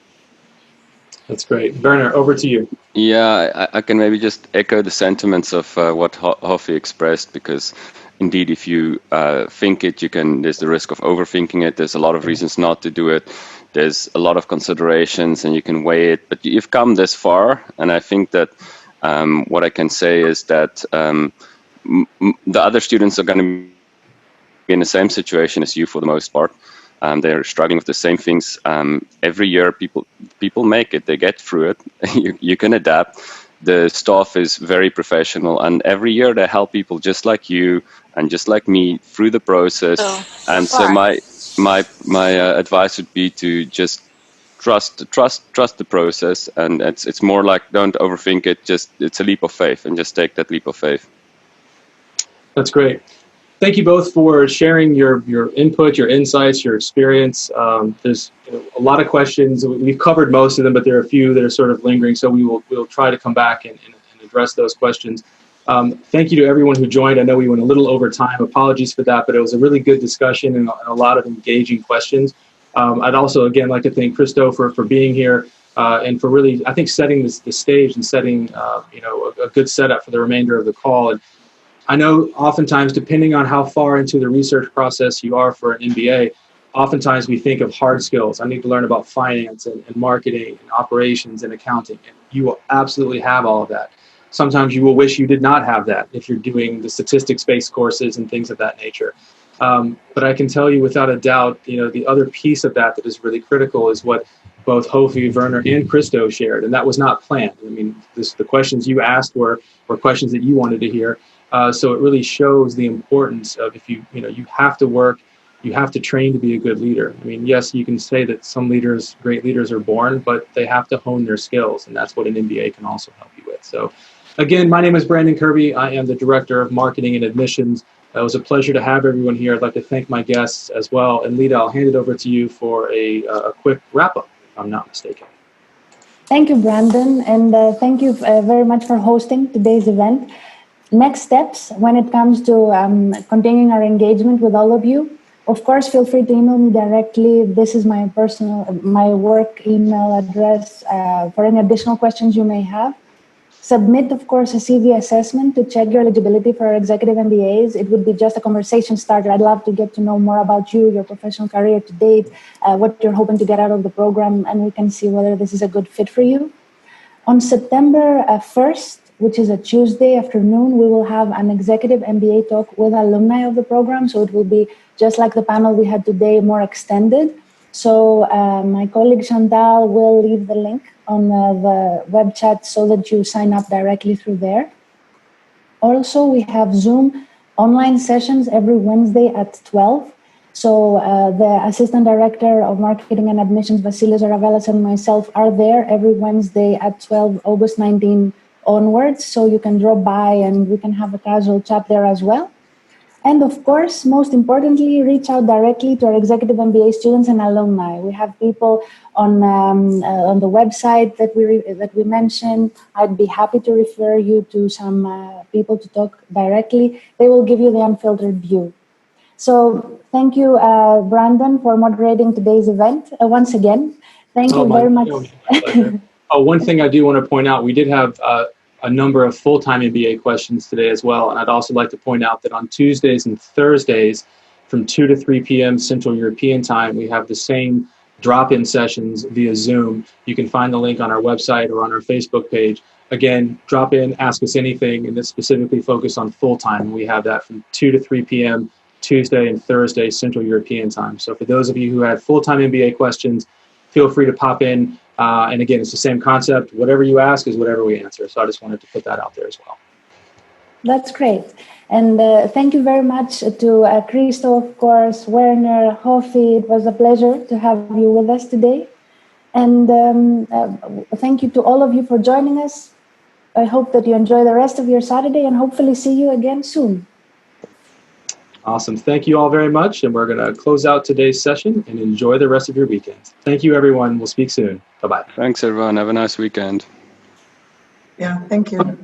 That's great. Werner, over to you. Yeah, I can maybe just echo the sentiments of what Hofi expressed, because indeed, if you think it, there's the risk of overthinking it. There's a lot of reasons not to do it. There's a lot of considerations, and you can weigh it. But you've come this far, and I think that what I can say is that the other students are going to be in the same situation as you for the most part. they're struggling with the same things. Every year, people make it. They get through it. You can adapt. The staff is very professional, and every year they help people just like you and just like me through the process. And so my advice would be to just trust the process, and it's more like, don't overthink it. Just, it's a leap of faith, and just take that leap of faith. That's great. Thank you both for sharing your input, your insights, your experience. There's a lot of questions. We've covered most of them, but there are a few that are sort of lingering. So we'll try to come back and address those questions. Thank you to everyone who joined. I know we went a little over time. Apologies for that, but it was a really good discussion and a lot of engaging questions. I'd also, again, like to thank Christo for being here and for really, I think, setting the stage and setting a good setup for the remainder of the call. And I know oftentimes, depending on how far into the research process you are for an MBA, oftentimes we think of hard skills. I need to learn about finance and marketing and operations and accounting. And you will absolutely have all of that. Sometimes you will wish you did not have that if you're doing the statistics-based courses and things of that nature. But I can tell you without a doubt, the other piece of that is really critical is what both Hofi, Werner, and Christo shared. And that was not planned. I mean, the questions you asked were questions that you wanted to hear. So it really shows the importance of, if you have to work, you have to train to be a good leader. I mean, yes, you can say that some leaders, great leaders, are born, but they have to hone their skills, and that's what an MBA can also help you with. So again, my name is Brandon Kirby. I am the Director of Marketing and Admissions. It was a pleasure to have everyone here. I'd like to thank my guests as well. And Lida, I'll hand it over to you for a quick wrap-up, if I'm not mistaken. Thank you, Brandon, and thank you very much for hosting today's event. Next steps when it comes to continuing our engagement with all of you. Of course, feel free to email me directly. This is my work email address for any additional questions you may have. Submit, of course, a CV assessment to check your eligibility for our executive MBAs. It would be just a conversation starter. I'd love to get to know more about you, your professional career to date, what you're hoping to get out of the program, and we can see whether this is a good fit for you. On September 1st, which is a Tuesday afternoon, we will have an executive MBA talk with alumni of the program. So it will be just like the panel we had today, more extended. So my colleague Chantal will leave the link on the web chat so that you sign up directly through there. Also, we have Zoom online sessions every Wednesday at 12. So the Assistant Director of Marketing and Admissions, Vasilis Aravelas, and myself are there every Wednesday at 12, August 19 onwards. So you can drop by and we can have a casual chat there as well. And of course, most importantly, reach out directly to our executive MBA students and alumni. We have people on the website that we mentioned. I'd be happy to refer you to some people to talk directly. They will give you the unfiltered view. So thank you, Brandon, for moderating today's event once again. Thank you very much. One thing I do want to point out, we did have a number of full-time MBA questions today as well. And I'd also like to point out that on Tuesdays and Thursdays from 2 to 3 p.m. Central European time, we have the same drop-in sessions via Zoom. You can find the link on our website or on our Facebook page. Again, drop in, ask us anything, and it's specifically focused on full-time. We have that from 2 to 3 p.m. Tuesday and Thursday Central European time. So for those of you who had full-time MBA questions, feel free to pop in. And again, it's the same concept. Whatever you ask is whatever we answer. So I just wanted to put that out there as well. That's great. And thank you very much to Christo, of course, Werner, Hofi. It was a pleasure to have you with us today. And thank you to all of you for joining us. I hope that you enjoy the rest of your Saturday and hopefully see you again soon. Awesome. Thank you all very much. And we're going to close out today's session and enjoy the rest of your weekend. Thank you, everyone. We'll speak soon. Bye-bye. Thanks, everyone. Have a nice weekend. Yeah, thank you.